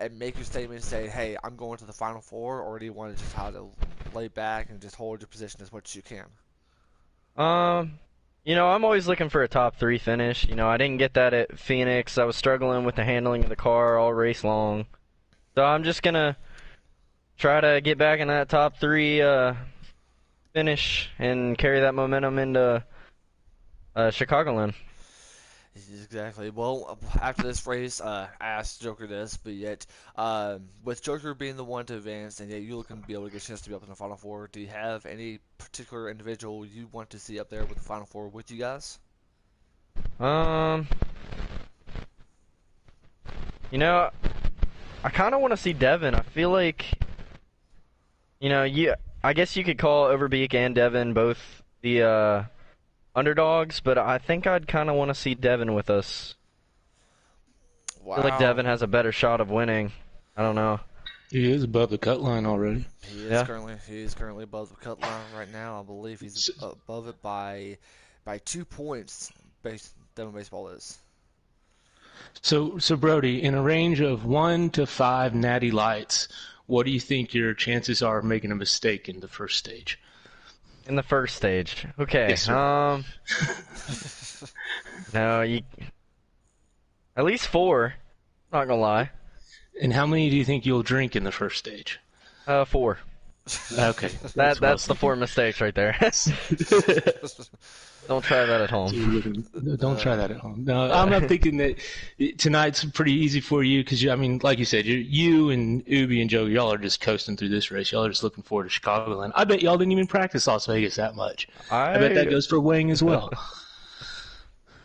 and make your statement and say, hey, I'm going to the Final Four, or do you want to just try to lay back and just hold your position as much as you can? Um, I'm always looking for a top three finish. I didn't get that at Phoenix. I was struggling with the handling of the car all race long. So I'm just gonna try to get back in that top three finish and carry that momentum into Chicagoland. Exactly. Well, after this race, I asked Joker this, but yet, with Joker being the one to advance, and yet you looking to be able to get a chance to be up in the Final Four, do you have any particular individual you want to see up there with the Final Four with you guys? Um, you know, I kind of want to see Devin. I feel like, I guess you could call Overbeek and Devin both the underdogs, but I think I'd kind of want to see Devin with us. I feel like Wow. Devin has a better shot of winning. I don't know. He is above the cut line already. Yeah. He is currently above the cut line right now. I believe he's So, above it by 2 points. Devon baseball is. so Brody, in a range of 1 to 5 natty lights, what do you think your chances are of making a mistake in the first stage? In the first stage. Okay. Yes, sir. No, at least four. Not gonna lie. And how many do you think you'll drink in the first stage? Four. Okay, That's the four mistakes right there. Don't try that at home. Don't try that at home. No, I'm not thinking that tonight's pretty easy for you because I mean, like you said, you and Ubi and Joe, y'all are just coasting through this race. Y'all are just looking forward to Chicagoland. I bet y'all didn't even practice Las Vegas that much. I bet that goes for Wang as well.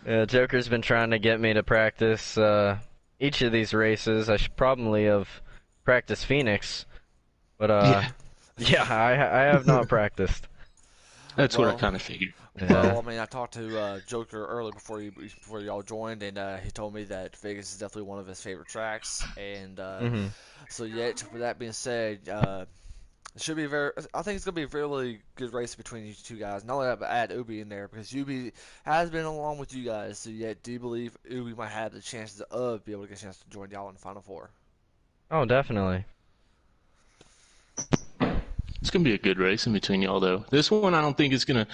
Yeah, Joker's been trying to get me to practice each of these races. I should probably have practiced Phoenix, but yeah, I have not practiced. That's what I kind of figured. Yeah. Well, I mean, I talked to Joker earlier before y'all joined, and he told me that Vegas is definitely one of his favorite tracks. And Mhm. so, yet with that being said, it should be very. I think it's gonna be a really good race between you two guys. Not only that, but add Ubi in there because Ubi has been along with you guys. So, yet, do you believe Ubi might have the chances of be able to get a chance to join y'all in the Final Four? Oh, definitely. It's gonna be a good race in between y'all, though. This one, I don't think it's gonna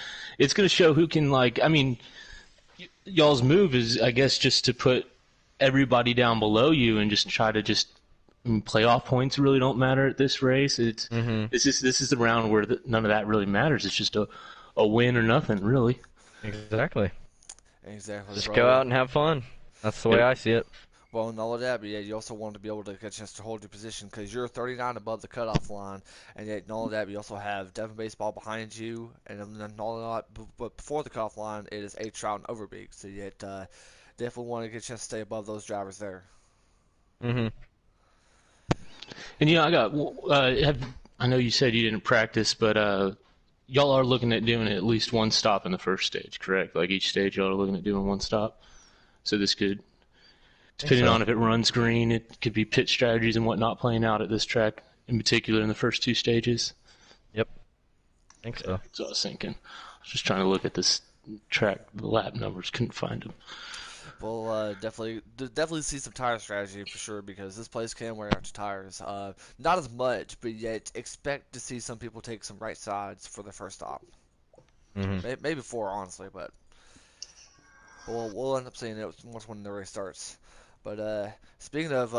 show who can I mean, y'all's move is, I guess, just to put everybody down below you and just try to playoff points really don't matter at this race. Mhm. This is the round where none of that really matters. It's just a win or nothing, really. Exactly. Exactly, Just bro. go out and have fun. That's the way I see it. Well, not only that, but yeah, you also want to be able to get a chance to hold your position because you're 39 above the cutoff line, and yet not only that, but you also have Devon Baseball behind you, and then not only that, but before the cutoff line, it is H. Trout and Overbeek. So yet, definitely want to get a chance to stay above those drivers there. Mhm. And I know you said you didn't practice, but y'all are looking at doing at least one stop in the first stage, correct? Like each stage, y'all are looking at doing one stop. So this could, depending on if it runs green, it could be pit strategies and whatnot playing out at this track, in particular in the first two stages. Yep. I think so. That's what I was thinking. I was just trying to look at this track, the lap numbers, couldn't find them. We'll definitely see some tire strategy for sure because this place can wear out your tires. Not as much, but yet expect to see some people take some right sides for the first stop. Mhm. Maybe four, honestly, but we'll end up seeing it once when the race starts. But speaking of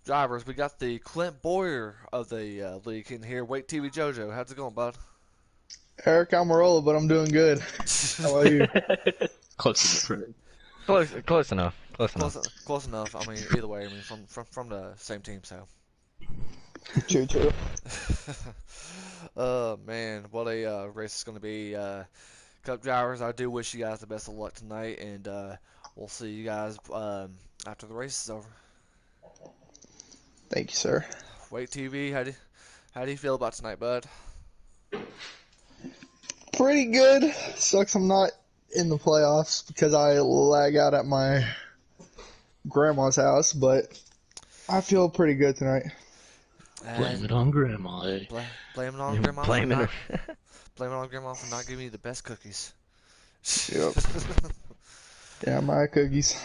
drivers, we got the Clint Boyer of the league in here. Wait TV JoJo, how's it going, bud? Eric Almirola, but I'm doing good. How about you? Close enough, right? Close enough. Close enough. Close enough. I mean, either way, I mean, from the same team, so. Choo choo. Oh man, what a race it's going to be. Cup drivers, I do wish you guys the best of luck tonight, and we'll see you guys after the race is over. Thank you, sir. Wait TV, how do you feel about tonight, bud? Pretty good. Sucks I'm not in the playoffs because I lag out at my grandma's house, but I feel pretty good tonight. Blame it on Grandma, eh? Blame it on grandma. Blaming her. Blame it on grandma for not giving you the best cookies. Yep. Yeah, my cookies.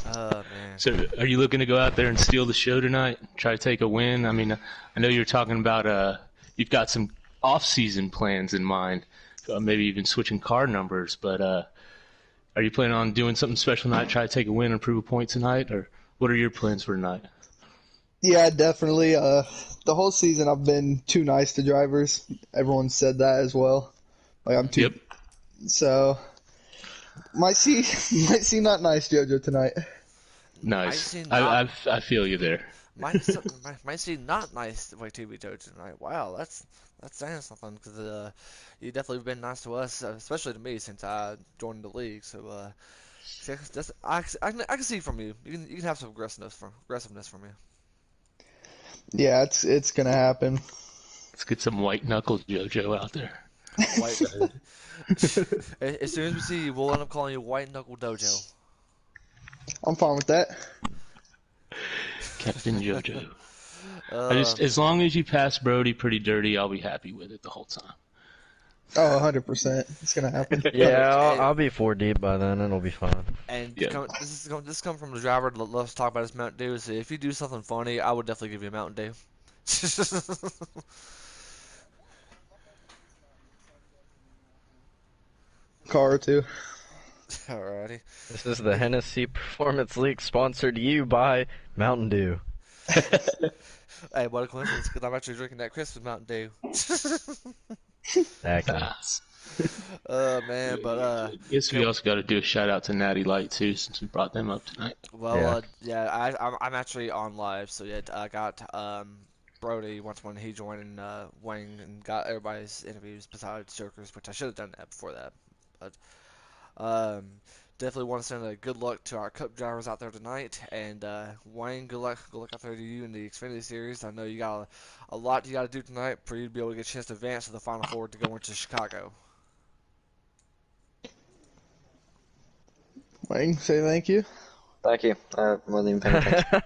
Man. So, are you looking to go out there and steal the show tonight? Try to take a win? I mean, I know you're talking about you've got some off-season plans in mind, maybe even switching car numbers. But are you planning on doing something special tonight? Try to take a win and prove a point tonight, or what are your plans for tonight? Yeah, definitely. The whole season I've been too nice to drivers. Everyone said that as well. Like I'm too. Yep. So might see might see not nice JoJo tonight. Might Nice. seem not I feel you there. might seem not nice the way TV Joe tonight. Wow, that's saying something because you definitely been nice to us, especially to me since I joined the league. So see, I can see from you. You can have some aggressiveness from you. Yeah, it's gonna happen. Let's get some white knuckle JoJo out there. White. As soon as we see you, we'll end up calling you White Knuckle Dojo. I'm fine with that. Captain JoJo. Uh, As long as you pass Brody pretty dirty, I'll be happy with it the whole time. Oh, 100%. It's gonna happen. Yeah, and, I'll be 4 deep by then. It'll be fine. and Yeah. this come from the driver that loves to talk about his Mountain Dew. So if you do something funny, I would definitely give you a Mountain Dew. Car or two. Alrighty. This is the Hennessy Performance League, sponsored to you by Mountain Dew. Hey, what a coincidence! Because I'm actually drinking that Christmas Mountain Dew. Exactly. Man, but Guess we also got to do a shout out to Natty Light too, since we brought them up tonight. well, Yeah. yeah, I'm actually on live, so yeah, I got Brody once when he joined and Wang and got everybody's interviews besides Joker's, which I should have done that before that, but um. Definitely want to send a good luck to our Cup drivers out there tonight, and Wayne, good luck out there to you in the Xfinity Series. I know you got a lot you got to do tonight for you to be able to get a chance to advance to the Final Four to go into Chicago. Wayne, say thank you. Thank you. I wasn't even paying attention.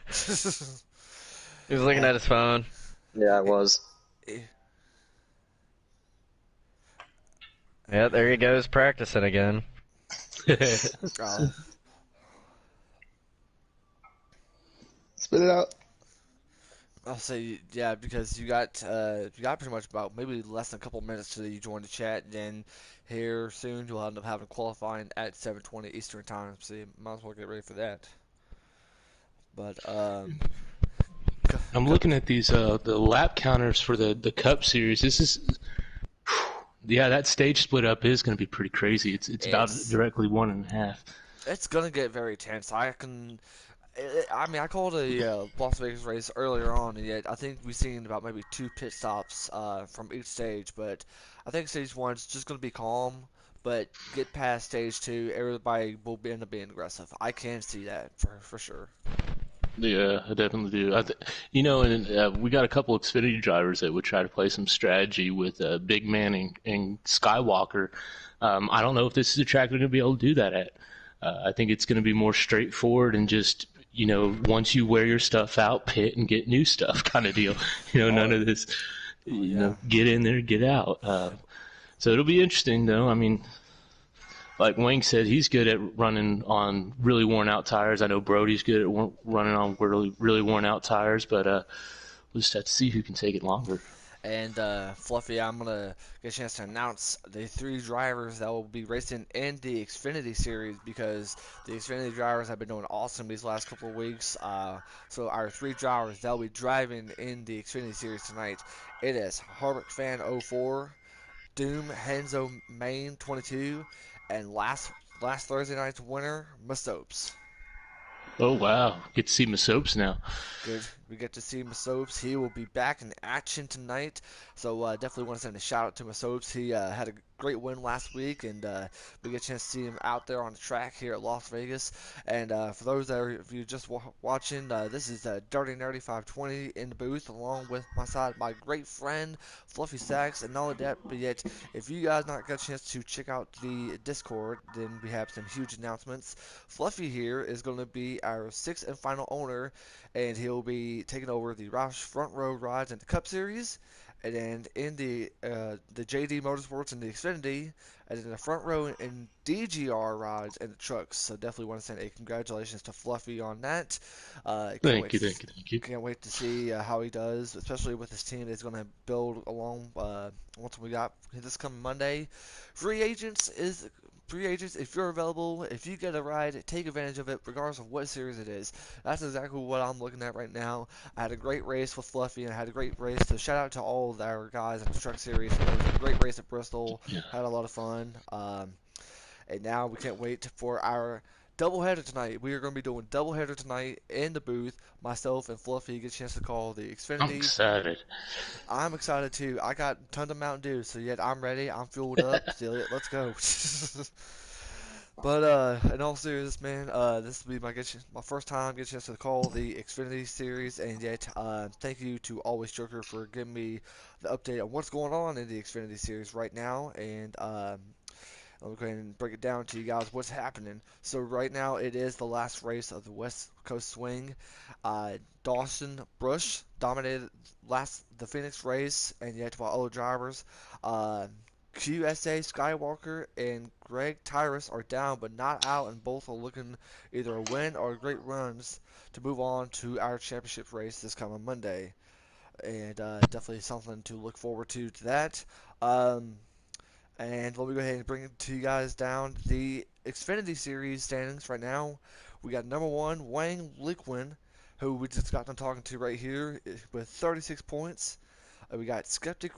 He was looking at his phone. Yeah, I was. Yeah, there he goes, practicing again. Oh, Spit it out. I'll say yeah because you got pretty much about maybe less than a couple minutes till you join the chat. And then here soon you'll end up having qualifying at 7:20 Eastern time, so you might as well get ready for that. But I'm looking at these the lap counters for the Cup Series. This is yeah, that stage split up is going to be pretty crazy. It's about directly 1.5. it's gonna get very tense. I mean, I called a Las Vegas race earlier on, and yet I think we've seen about maybe 2 pit stops from each stage. But I think stage one's just going to be calm, but get past stage two, everybody will end up being aggressive. I can see that for sure. Yeah, I definitely do. And we got a couple of Xfinity drivers that would try to play some strategy with Big Man and Skywalker. I don't know if this is a track they're going to be able to do that at. I think it's going to be more straightforward and just, once you wear your stuff out, pit and get new stuff kind of deal. None of this, get in there, get out. So it'll be interesting, though. I mean, like Wang said, he's good at running on really worn out tires. I know Brody's good at running on really worn out tires, but we'll just have to see who can take it longer. And Fluffy, I'm gonna get a chance to announce the 3 drivers that will be racing in the Xfinity Series because the Xfinity drivers have been doing awesome these last couple of weeks. So our 3 drivers that will be driving in the Xfinity Series tonight. It is Harvick Fan 04, Doom Henzo Main 22, and last Thursday night's winner, Masopes. Oh, wow. Get to see Masopes now. Good. We get to see Masopes. He will be back in action tonight. So definitely want to send a shout out to Masopes. He had a great win last week, and we get a chance to see him out there on the track here at Las Vegas. And for those of you just watching, this is Dirty Nerdy 520 in the booth, along with my great friend Fluffy Sacks, and all of that. But yet, if you guys not got a chance to check out the Discord, then we have some huge announcements. Fluffy here is going to be our 6th and final owner, and he'll be be taking over the Roush front row rides in the Cup Series, and then in the JD Motorsports and the Xfinity, and then the front row in DGR rides and the trucks. So definitely want to send a congratulations to Fluffy on that. Can't Thank wait you, thank you, thank you. can't wait to see how he does, especially with his team that's going to build along once we got this coming Monday. Free agents is free agents. If you're available, if you get a ride, take advantage of it, regardless of what series it is. That's exactly what I'm looking at right now. I had a great race with Fluffy, and I had a great race. So shout out to all of our guys in the truck series. It was a great race at Bristol. Yeah. Had a lot of fun. And now we can't wait for our doubleheader tonight. We are going to be doing doubleheader tonight in the booth. Myself and Fluffy get a chance to call the I'm Xfinity. excited. I'm excited too. I got tons of Mountain Dew, so yet I'm ready. I'm fueled up. So let's go. But in all seriousness, man, this will be my first time getting a chance to call the Xfinity series, and yet thank you to Always Joker for giving me the update on what's going on in the Xfinity series right now, and let me go ahead and break it down to you guys what's happening. So right now it is the last race of the West Coast Swing. Dawson Brush dominated the Phoenix race, and yet while other drivers, QSA Skywalker and Greg Tyrus are down but not out, and both are looking either a win or great runs to move on to our championship race this coming Monday. And definitely something to look forward to that. And let me go ahead and bring it to you guys down the Xfinity Series standings right now. We got number one, Wang Liquin, who we just got done talking to right here with 36 points. We got Skeptic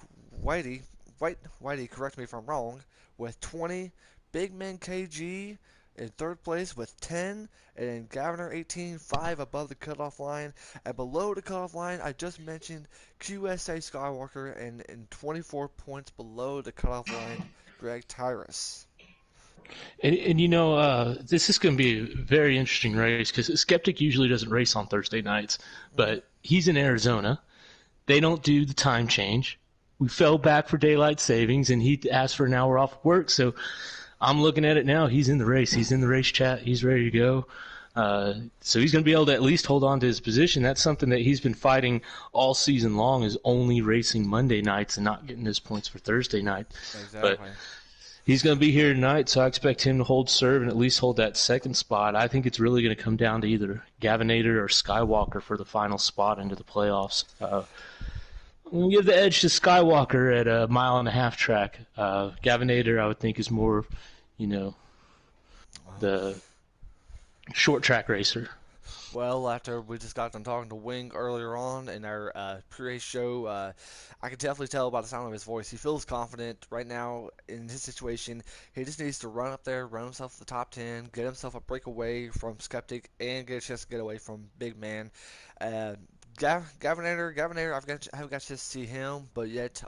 Whitey, correct me if I'm wrong, with 20. Big Man KG in third place with 10, and then Governor 18, 5 above the cutoff line. And below the cutoff line, I just mentioned QSA Skywalker, and 24 points below the cutoff line, Greg Tyrus. And this is going to be a very interesting race because Skeptic usually doesn't race on Thursday nights, but he's in Arizona. They don't do the time change. We fell back for daylight savings, and he asked for an hour off work. So I'm looking at it now. He's in the race. He's in the race chat. He's ready to go. So he's going to be able to at least hold on to his position. That's something that he's been fighting all season long, is only racing Monday nights and not getting his points for Thursday night. Exactly. But he's going to be here tonight, so I expect him to hold serve and at least hold that second spot. I think it's really going to come down to either Gavinator or Skywalker for the final spot into the playoffs. We'll give the edge to Skywalker at a 1.5-mile track. Gavinator, I would think, is more, the short track racer. Well, after we just got done talking to Wing earlier on in our pre-race show, I can definitely tell by the sound of his voice. He feels confident right now in his situation. He just needs to run up there, run himself to the top 10, get himself a breakaway from Skeptic, and get a chance to get away from Big Man. Gavinator, I haven't got a chance to see him, but yet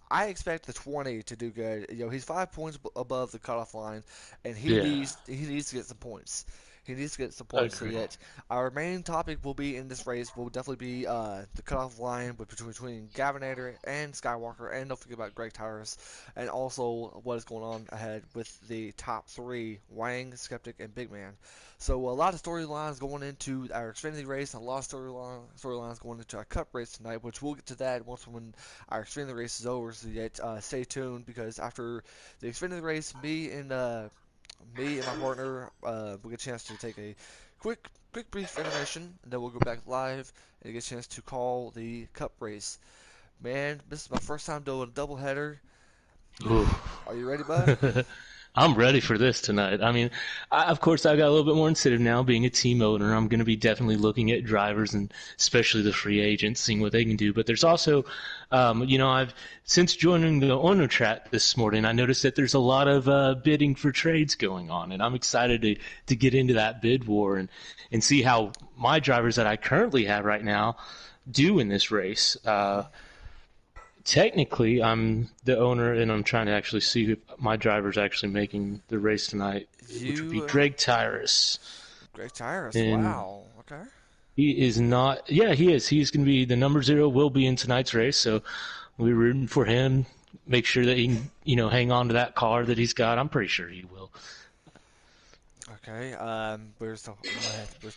I expect the 20 to do good. He's 5 points above the cutoff line, and he needs to get some points. He needs to get some points. So yet, our main topic will be in this race will definitely be the cutoff line between Gavinator and Skywalker, and don't forget about Greg Tyrus, and also what is going on ahead with the top three, Wang, Skeptic, and Big Man. So a lot of storylines going into our Xfinity race, and a lot of storylines going into our Cup race tonight, which we'll get to that once when our Xfinity race is over. So yet, stay tuned, because after the Xfinity race, me and my partner, we'll get a chance to take a quick brief intermission, and then we'll go back live and get a chance to call the Cup race. Man, this is my first time doing a doubleheader. Are you ready, bud? I'm ready for this tonight. I mean, of course, I got a little bit more incentive now being a team owner. I'm going to be definitely looking at drivers and especially the free agents, seeing what they can do. But there's also, I've since joining the owner chat this morning, I noticed that there's a lot of bidding for trades going on, and I'm excited to get into that bid war and see how my drivers that I currently have right now do in this race. Technically, I'm the owner, and I'm trying to actually see if my driver's actually making the race tonight, which would be Greg Tyrus. Greg Tyrus, and wow. Okay. He is not. Yeah, he is. He's going to be the number 0. Will be in tonight's race, so we're rooting for him. Make sure that he can, hang on to that car that he's got. I'm pretty sure he will. Okay. We're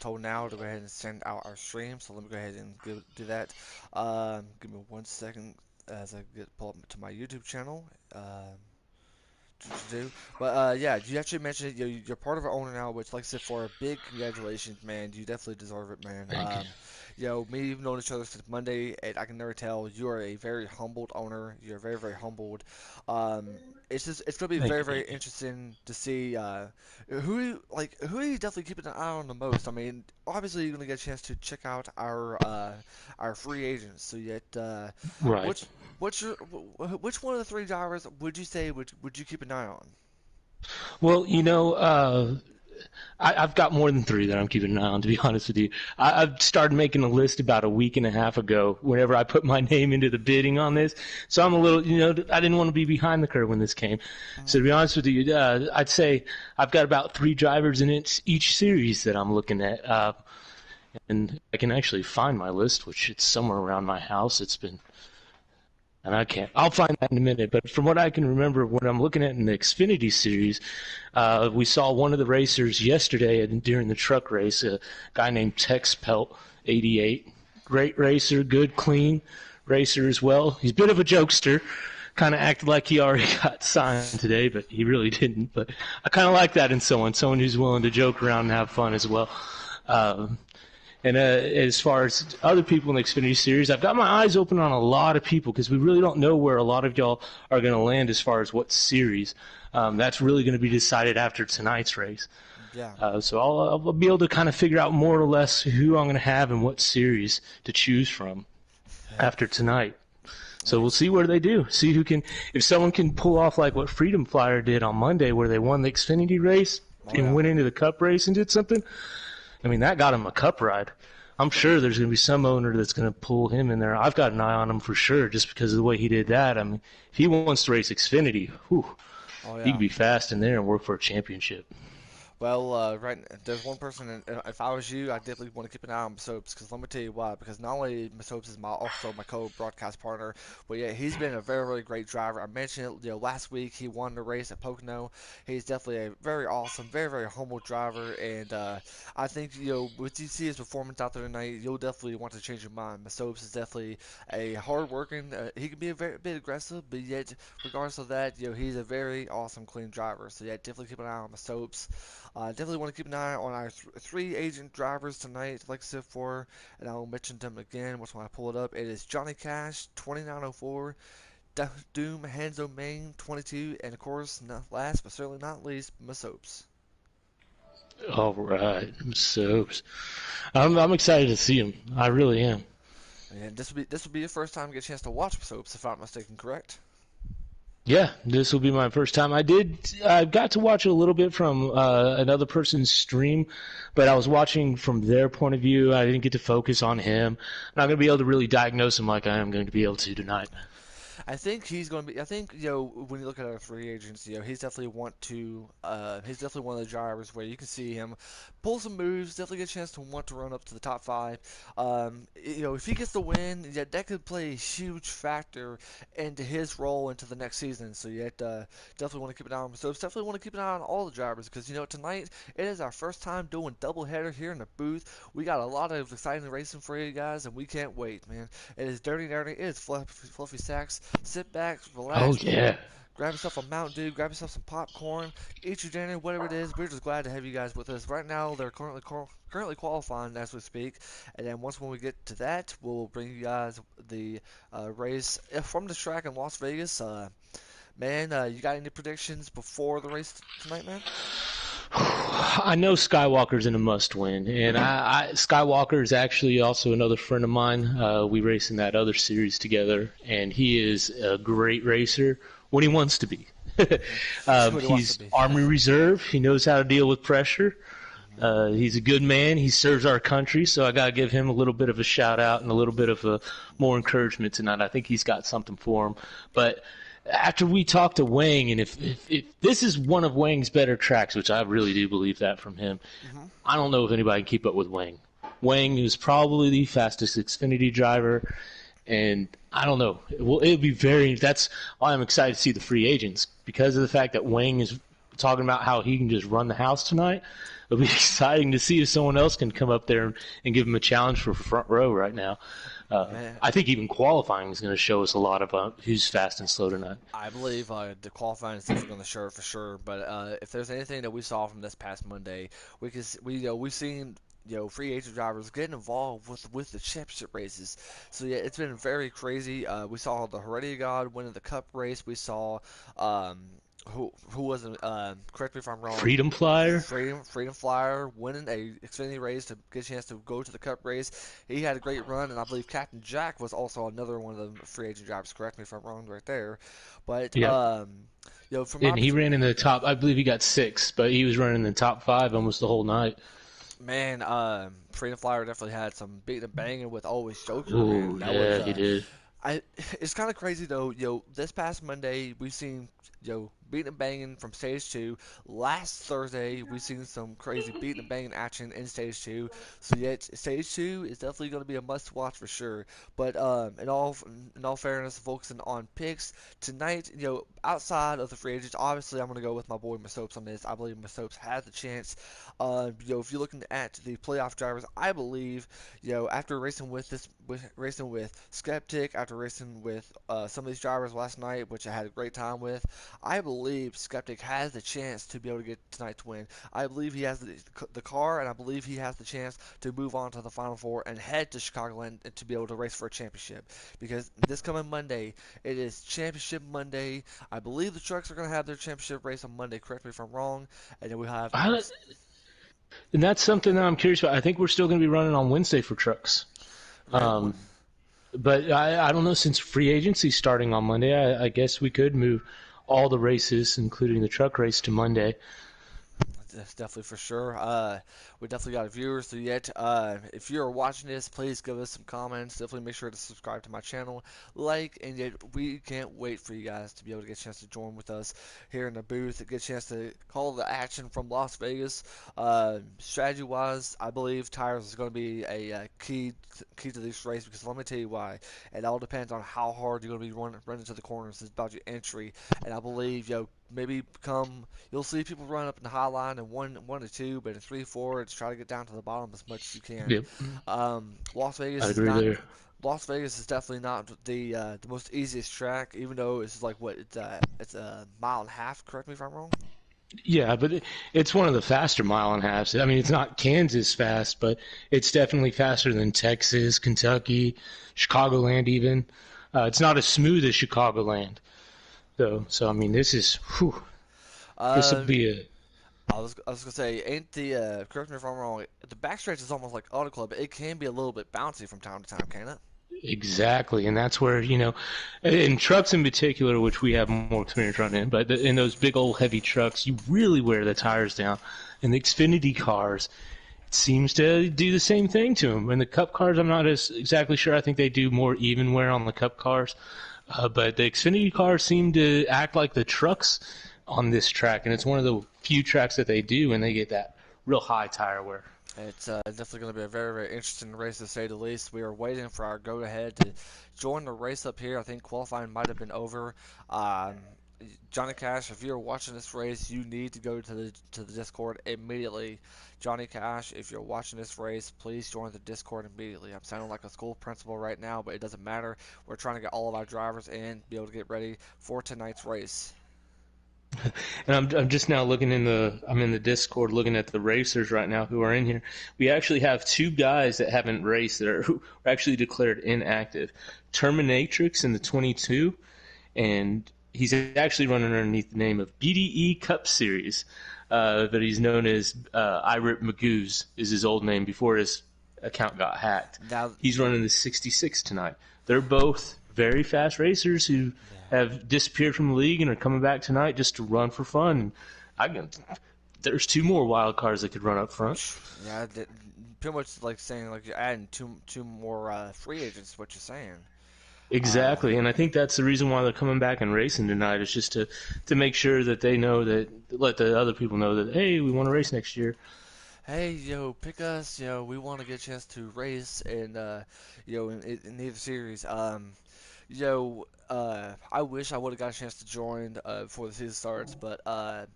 told now to go ahead and send out our stream. So let me go ahead and do that. Give me 1 second as I pull up to my YouTube channel. To do. But yeah, you actually mentioned you're part of our owner now, which, like I said, for a big congratulations, man. You definitely deserve it, man. Thank you. Me, you've known each other since Monday, and I can never tell you are a very humbled owner. You're very, very humbled. Um, it's gonna be Thank very, you. very Thank you. interesting to see who are you definitely keeping an eye on the most. I mean, obviously you're gonna get a chance to check out our free agents. So yet, Right. which which one of the three drivers would you say would you keep an eye on? Well, I've got more than three that I'm keeping an eye on, to be honest with you. I've started making a list about a week and a half ago whenever I put my name into the bidding on this. So I'm a little, I didn't want to be behind the curve when this came. So to be honest with you, I'd say I've got about three drivers in each series that I'm looking at. And I can actually find my list, which it's somewhere around my house. And I can't. I'll find that in a minute. But from what I can remember, when I'm looking at in the Xfinity series, we saw one of the racers yesterday during the truck race, a guy named Tex Pelt, 88. Great racer, good, clean racer as well. He's a bit of a jokester. Kind of acted like he already got signed today, but he really didn't. But I kind of like that in someone who's willing to joke around and have fun as well. And as far as other people in the Xfinity Series, I've got my eyes open on a lot of people because we really don't know where a lot of y'all are going to land as far as what series. That's really going to be decided after tonight's race. Yeah. So I'll be able to kind of figure out more or less who I'm going to have and what series to choose from after tonight. So we'll see where they do. See if someone can pull off like what Freedom Flyer did on Monday where they won the Xfinity race and went into the Cup race and did something. I mean, that got him a Cup ride. I'm sure there's going to be some owner that's going to pull him in there. I've got an eye on him for sure just because of the way he did that. I mean, if he wants to race Xfinity, he could be fast in there and work for a championship. Well, there's one person, and if I was you, I definitely want to keep an eye on Masopes, because let me tell you why. Because not only Masopes is also my co-broadcast partner, but yeah, he's been a very, very great driver. I mentioned it, last week he won the race at Pocono. He's definitely a very awesome, very, very humble driver, and I think, with you see his performance out there tonight, you'll definitely want to change your mind. Masopes is definitely a hard-working, he can be a bit aggressive, but yet, regardless of that, he's a very awesome, clean driver. So yeah, definitely keep an eye on Masopes. Definitely want to keep an eye on our three agent drivers tonight, like I said before, and I'll mention them again once when I pull it up. It is Johnny Cash, 2904, Doom Hanzo Main, 22, and of course, not last but certainly not least, Masopes. All right, Soaps. I'm excited to see him. I really am. And this will be your first time to get a chance to watch Masopes, if I'm not mistaken, correct? Yeah, this will be my first time. I got to watch it a little bit from another person's stream, but I was watching from their point of view. I didn't get to focus on him. I'm not going to be able to really diagnose him like I am going to be able to tonight. I think he's going to be. I think when you look at our free agents, he's definitely he's definitely one of the drivers where you can see him pull some moves. Definitely get a chance to want to run up to the top five. If he gets the win, yeah, that could play a huge factor into his role into the next season. So definitely want to keep an eye on him. So definitely want to keep an eye on all the drivers because tonight it is our first time doing doubleheader here in the booth. We got a lot of exciting racing for you guys, and we can't wait, man. It is dirty, nerdy. It is fluffy sacks. Sit back, relax. Oh, yeah. Grab yourself a Mountain Dew, grab yourself some popcorn, eat your dinner, whatever it is. We're just glad to have you guys with us. Right now, they're currently qualifying as we speak, and then when we get to that, we'll bring you guys the race from the track in Las Vegas. Man, you got any predictions before the race tonight, man? I know Skywalker's in a must-win, and Skywalker is actually also another friend of mine. We race in that other series together, and he is a great racer when he wants to be. He's Army Reserve. He knows how to deal with pressure. He's a good man. He serves our country, so I got to give him a little bit of a shout-out and a little bit of more encouragement tonight. I think he's got something for him. But after we talked to Wang, and if this is one of Wang's better tracks, which I really do believe that from him, I don't know if anybody can keep up with Wang. Wang is probably the fastest Xfinity driver, and I don't know. It'll be that's why I'm excited to see the free agents, because of the fact that Wang is talking about how he can just run the house tonight. It'll be exciting to see if someone else can come up there and give him a challenge for front row right now. I think even qualifying is going to show us a lot about who's fast and slow tonight. I believe the qualifying is definitely going to show it for sure. But if there's anything that we saw from this past Monday, we've seen free agent drivers getting involved with the championship races. So yeah, it's been very crazy. We saw the Heredia God winning the Cup race. We saw um, who wasn't correct me if I'm wrong. Freedom Flyer. Freedom Flyer winning a Xfinity race to get a chance to go to the Cup race. He had a great run, and I believe Captain Jack was also another one of the free agent drivers. Correct me if I'm wrong, right there. But Yeah. from my And he ran in the top. I believe he got 6th, but he was running in the top 5 almost the whole night. man, Freedom Flyer definitely had some beating and banging with Always Joker. Ooh, Man. That yeah, was, he did. it's kind of crazy though. This past Monday we've seen beating and banging from stage 2. Last Thursday we've seen some crazy beating and banging action in stage 2. So yet stage 2 is definitely going to be a must watch for sure. But in all fairness, focusing on picks tonight, outside of the free agents, obviously I'm going to go with my boy Masopes on this. I believe Masopes has the chance. If you're looking at the playoff drivers, I believe after racing with Skeptic, after racing with some of these drivers last night, which I had a great time with, I believe Skeptic has the chance to be able to get tonight's win. I believe he has the car, and I believe he has the chance to move on to the Final Four and head to Chicagoland and to be able to race for a championship. Because this coming Monday, it is Championship Monday. I believe the trucks are going to have their championship race on Monday. Correct me if I'm wrong. And then we have. And that's something that I'm curious about. I think we're still going to be running on Wednesday for trucks. But I don't know, since free agency starting on Monday, I guess we could move all the races, including the truck race, to Monday. That's definitely for sure. We definitely got viewers. So yet, if you're watching this, please give us some comments. Definitely make sure to subscribe to my channel, and yet we can't wait for you guys to be able to get a chance to join with us here in the booth, get a chance to call the action from Las Vegas. Strategy-wise, I believe tires is going to be a key to this race, because let me tell you why. It all depends on how hard you're going to be running to the corners. It's about your entry, and I believe maybe you'll see people run up in the high line in one to two, but in 3-4, it's try to get down to the bottom as much as you can. Yep. Las Vegas I is agree not. there. Las Vegas is definitely not the most easiest track, even though it's like it's a mile and a half. Correct me if I'm wrong. Yeah, but it's one of the faster mile and a halves. I mean, it's not Kansas fast, but it's definitely faster than Texas, Kentucky, Chicagoland even. It's not as smooth as Chicagoland, though. So, I mean, this will be a... I was gonna say, ain't correct me if I'm wrong. The backstretch is almost like Auto Club. It can be a little bit bouncy from time to time, can it? Exactly, and that's where, in trucks in particular, which we have more experience running in, but in those big old heavy trucks, you really wear the tires down. In the Xfinity cars, it seems to do the same thing to them. In the Cup cars, I'm not exactly sure. I think they do more even wear on the Cup cars, but the Xfinity cars seem to act like the trucks on this track, and it's one of the few tracks that they do, and they get that real high tire wear. It's definitely going to be a very, very interesting race, to say the least. We are waiting for our go-ahead to join the race up here. I think qualifying might have been over. Johnny Cash, if you're watching this race, you need to go to the Discord immediately. Johnny Cash, if you're watching this race, please join the Discord immediately. I'm sounding like a school principal right now, but it doesn't matter. We're trying to get all of our drivers in, be able to get ready for tonight's race. And I'm just now I'm in the Discord looking at the racers right now who are in here. We actually have 2 guys that haven't raced who are actually declared inactive. Terminatrix in the 22, and he's actually running underneath the name of BDE Cup Series, but he's known as IRIP Magoo's is his old name before his account got hacked. Now, He's running the 66 tonight. They're both very fast racers who have disappeared from the league and are coming back tonight just to run for fun. There's 2 more wild cards that could run up front. Yeah, pretty much like saying like you're adding two more free agents. What you're saying? Exactly, and I think that's the reason why they're coming back and racing tonight, is just to make sure that they know let the other people know that, hey, we want to race next year. Hey, pick us. We want to get a chance to race in either series. I wish I would have got a chance to join before the season starts, but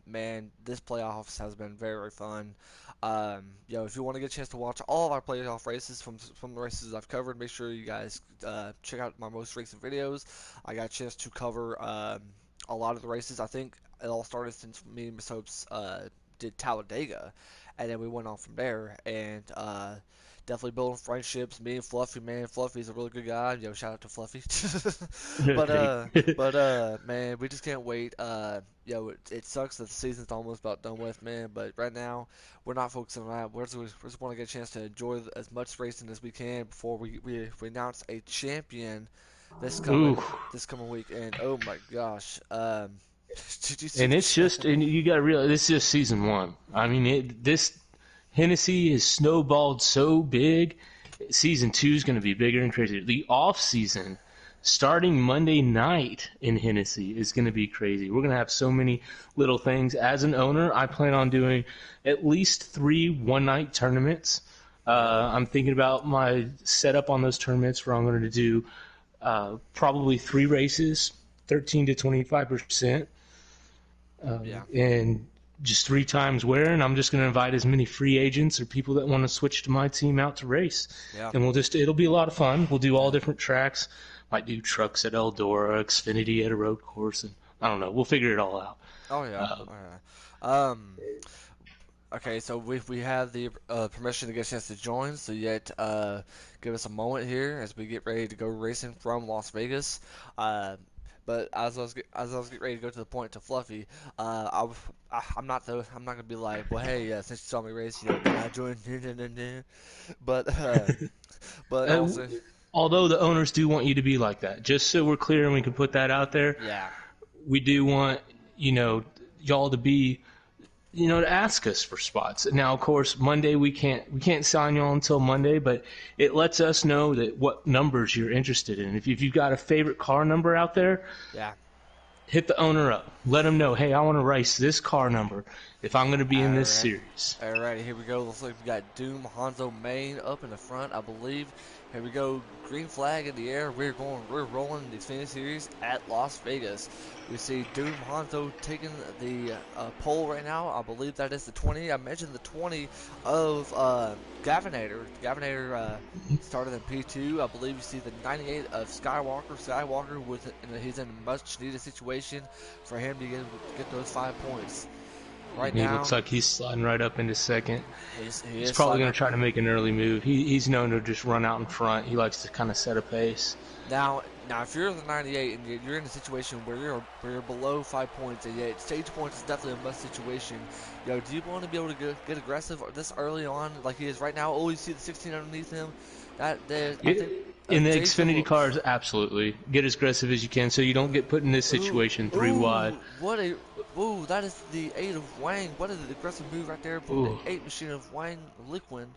man, this playoffs has been very, very fun. If you want to get a chance to watch all of our playoff races from the races I've covered, make sure you guys check out my most recent videos. I got a chance to cover a lot of the races. I think it all started since me and Miss Hopes did Talladega, and then we went on from there, and definitely building friendships. Me and Fluffy, man, Fluffy's a really good guy. Shout out to Fluffy. but Thank uh, you. man, we just can't wait. It sucks that the season's almost about done with, man. But right now, we're not focusing on that. We just want to get a chance to enjoy as much racing as we can before we announce a champion this Ooh. coming this coming week. And oh my gosh, did you see And this? and you got to realize this is just season one. I mean, this Hennessy has snowballed so big. Season two is going to be bigger and crazier. The off season, starting Monday night in Hennessy, is going to be crazy. We're going to have so many little things. As an owner, I plan on doing at least 3 one-night tournaments. I'm thinking about my setup on those tournaments where I'm going to do probably 3 races, 13 to 25%. Yeah, And just 3 times where, and I'm just going to invite as many free agents or people that want to switch to my team out to race. yeah, And it'll be a lot of fun. We'll do all different tracks. Might do trucks at Eldora, Xfinity at a road course, and I don't know. We'll figure it all out. oh yeah, Uh, oh yeah. Okay, so we have the permission to get a chance to join, so yet give us a moment here as we get ready to go racing from Las Vegas. Uh, but as I was getting ready to go to the point to Fluffy, I'm not gonna be like, well, hey, since you saw me race, can I join? But but uh, also, Although the owners do want you to be like that, just so we're clear and we can put that out there, yeah, we do want, y'all to be, to ask us for spots. Now, of course, Monday we can't sign y'all until Monday, but it lets us know that what numbers you're interested in. If you've got a favorite car number out there, yeah. hit the owner up. Let him know, hey, I want to race this car number if I'm going to be in All this right. series. Alrighty, here we go. Looks like we got Doom Hanzo Main up in the front, I believe. Here we go. Green flag in the air. We're rolling the Xfinity Series at Las Vegas. We see Doom Hanzo taking the pole right now. I believe that is the 20. I mentioned the 20 of Gavinator. Gavinator started in P2. I believe you see the 98 of Skywalker. Skywalker he's in a much needed situation for him to get those 5 points. Right And he now, looks like he's sliding right up into second. he He's is probably sliding going up. to try to make an early move. He's known to just run out in front. He likes to kind of set a pace. Now, if you're the 98 and you're in a situation where you're below 5 points, and yet stage points is definitely a must situation. Do you want to be able to get aggressive this early on, like he is right now? Oh, you see the 16 underneath him. I think In the Jason Xfinity will. cars, absolutely. Get as aggressive as you can so you don't get put in this Ooh, situation 3 wide. ooh, ooh, that is the 8 of Wang. What is the aggressive move right there from the Ooh. 8 machine of Wang Liquid?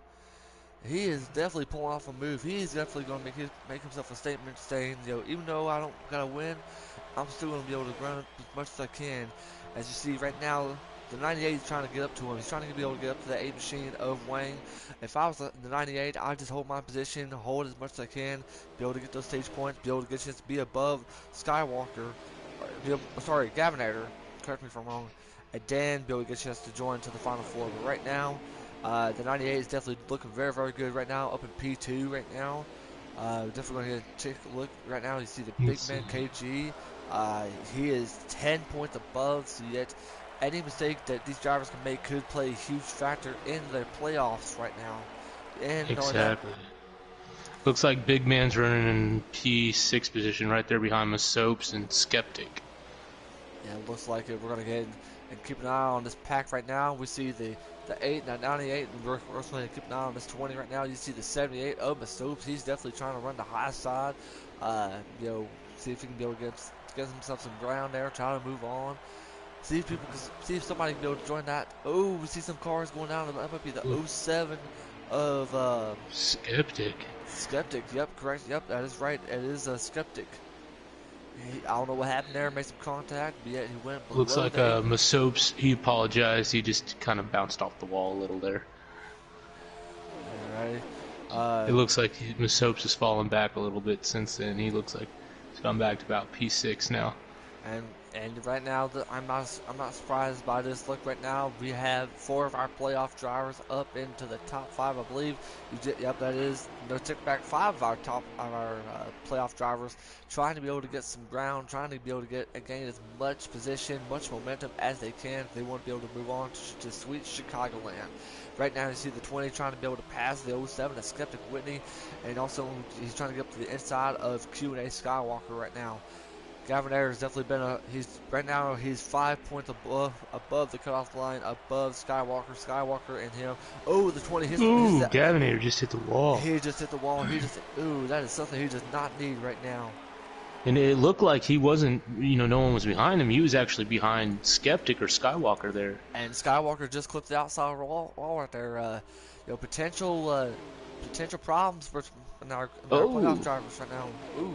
He is definitely pulling off a move. He is definitely going to make himself a statement saying, even though I don't gotta win, I'm still going to be able to run as much as I can. As you see right now, the 98 is trying to get up to him. He's trying to be able to get up to the 8 machine of Wang. If I was the 98, I'd just hold my position, hold as much as I can, be able to get those stage points, be able to get a chance to be above Skywalker, Gavinator, correct me if I'm wrong, and then be able to get a chance to join to the final four. But right now, the 98 is definitely looking very, very good right now, up in P2 right now. Definitely going to take a look right now. You see the big Let's see. man KG. He is 10 points above, so yet any mistake that these drivers can make could play a huge factor in their playoffs right now. And knowing that, Exactly. Looks like Big Man's running in P6 position right there behind my Soaps and Skeptic. yeah, it looks like we're going to get and keep an eye on this pack right now. We see the 8 and the 98, and we're also going to keep an eye on this 20 right now. You see the 78 of Masopes. He's definitely trying to run the high side. See if he can be able to get himself some ground there, try to move on. See if somebody can be able to join that. Oh, we see some cars going down. That might be the Ooh. 07 of Skeptic. Skeptic. Yep, correct. Yep, that is right. It is a Skeptic. I don't know what happened there. Made some contact, but yet he went Looks below like the 8. Masopes, he apologized. He just kind of bounced off the wall a little there. Alright. It looks like Masopes has fallen back a little bit since then. He looks like he's but I'm back to about P6 now. And right now, I'm not surprised by this. Look, right now we have 4 of our playoff drivers up into the top 5, I believe. Yep, that is. No, took back 5 of our playoff drivers, trying to be able to get some ground, trying to be able to gain as much position, much momentum as they can. They want to be able to move on to sweet Chicagoland. Right now, you see the 20 trying to be able to pass the 07, a Skeptic Whitney, and also he's trying to get up to the inside of Q&A Skywalker right now. Gavin Ayers has definitely been he's 5 points above the cutoff line, above Skywalker and him. Oh, the 20 hits. Ooh, Gavin Ayers just hit the wall. He just hit the wall. Ooh, that is something he does not need right now. And it looked like he wasn't, no one was behind him. He was actually behind Skeptic or Skywalker there. And Skywalker just clipped the outside wall right there. Potential problems for our playoff drivers right now. Ooh.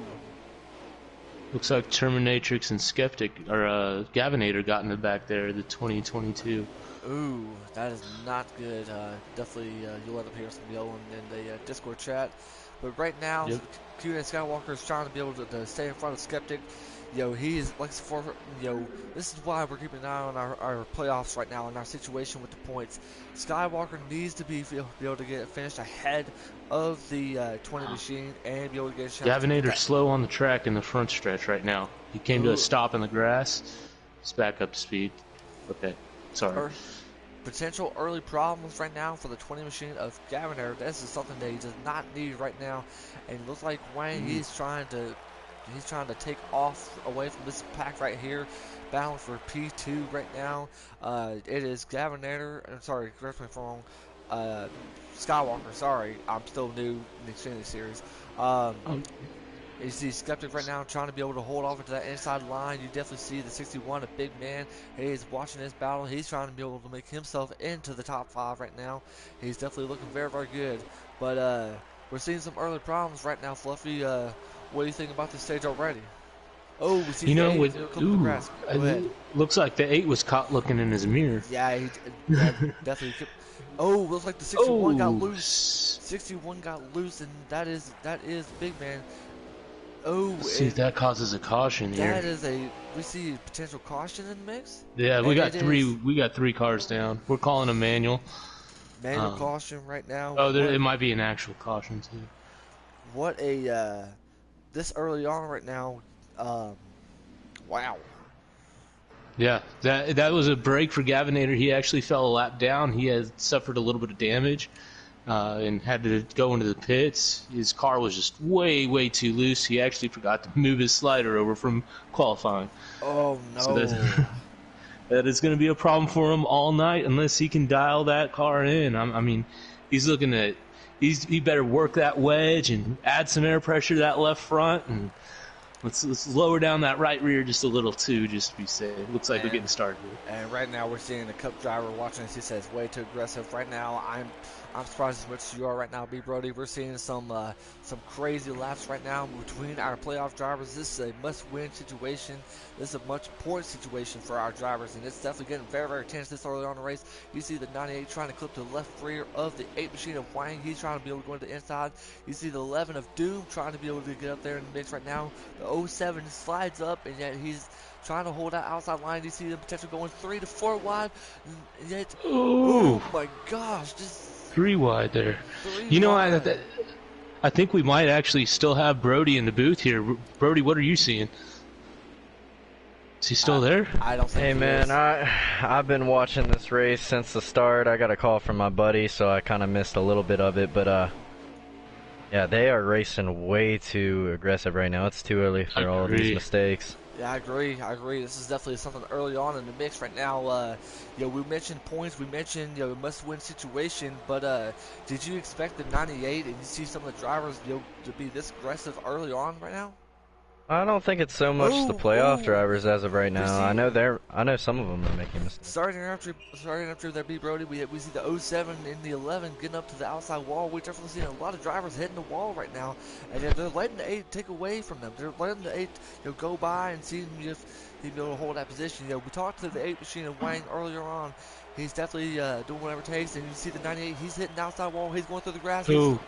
Looks like Terminatrix and Skeptic, or Gavinator got in the back there, the 2022. Ooh, that is not good. Definitely, you'll end up hearing some yelling in the Discord chat. But right now, Yep. Q&A Skywalker is trying to be able to stay in front of Skeptic. He is like this is why we're keeping an eye on our playoffs right now and our situation with the points. Skywalker needs to be able to get finished ahead of the 20 machine and be able to get a chance. Gavinator's slow on the track in the front stretch right now. He came to a stop in the grass. He's back up to speed. Okay, sorry. Potential early problems right now for the 20 machine of Gaviner. This is something that he does not need right now. And it looks like Wayne, he's trying to take off away from this pack right here, battling for P2 right now. It is Gavinator. I'm sorry, correct me if I'm wrong. Skywalker. Sorry, I'm still new in the Xfinity series. You see Skeptic right now trying to be able to hold off into that inside line. You definitely see the 61, a big man. He is watching this battle. He's trying to be able to make himself into the top 5 right now. He's definitely looking very, very good. But we're seeing some early problems right now, Fluffy. What do you think about this stage already? Oh, we see the grass. Go ahead. Looks like the 8 was caught looking in his mirror. Yeah, he definitely. Oh, looks like the 61 got loose. 61 got loose, and that is big man. Oh, let's see if that causes a caution here. We see potential caution in the mix. Yeah, we got 3. We got 3 cars down. We're calling a manual. Manual caution right now. Oh, it might be an actual caution too. What a this early on right now. Wow. Yeah, that was a break for Gavinator. He actually fell a lap down. He had suffered a little bit of damage and had to go into the pits. His car was just way, way too loose. He actually forgot to move his slider over from qualifying. Oh, no. So that is going to be a problem for him all night unless he can dial that car in. I mean, he's looking at he better work that wedge and add some air pressure to that left front, and let's lower down that right rear just a little too, just to be safe. Looks like we're getting started here. And right now we're seeing the Cup driver watching this. He says way too aggressive. Right now I'm surprised as much as you are right now, B. Brody. We're seeing some crazy laps right now between our playoff drivers. This is a must-win situation. This is a much-point situation for our drivers, and it's definitely getting very, very tense this early on in the race. You see the 98 trying to clip to the left rear of the 8 machine of Wang. He's trying to be able to go into the inside. You see the 11 of Doom trying to be able to get up there in the mix right now. The 07 slides up, and yet he's trying to hold that outside line. You see the potential going 3 to 4 wide, and yet, oh my gosh, just 3 wide there. I think we might actually still have Brody in the booth here. Brody, what are you seeing? Is he still there? I don't think. Hey man, I've been watching this race since the start. I got a call from my buddy, so I kind of missed a little bit of it. But yeah, they are racing way too aggressive right now. It's too early for all of these mistakes. Yeah, I agree. This is definitely something early on in the mix right now. We mentioned points. We mentioned must-win situation. But did you expect the 98 and you see some of the drivers to be this aggressive early on right now? I don't think it's so much the playoff drivers as of right now. I know some of them are making mistakes. Sorry to interrupt you there, B. Brody. We see the 07 and the 11 getting up to the outside wall. We're definitely seeing a lot of drivers hitting the wall right now, and they're letting the 8 take away from them. They're letting the 8 go by and see if he'll be able to hold that position. We talked to the 8 machine of Wang earlier on. He's definitely doing whatever it takes, and you see the 98. He's hitting the outside wall. He's going through the grass. Ooh.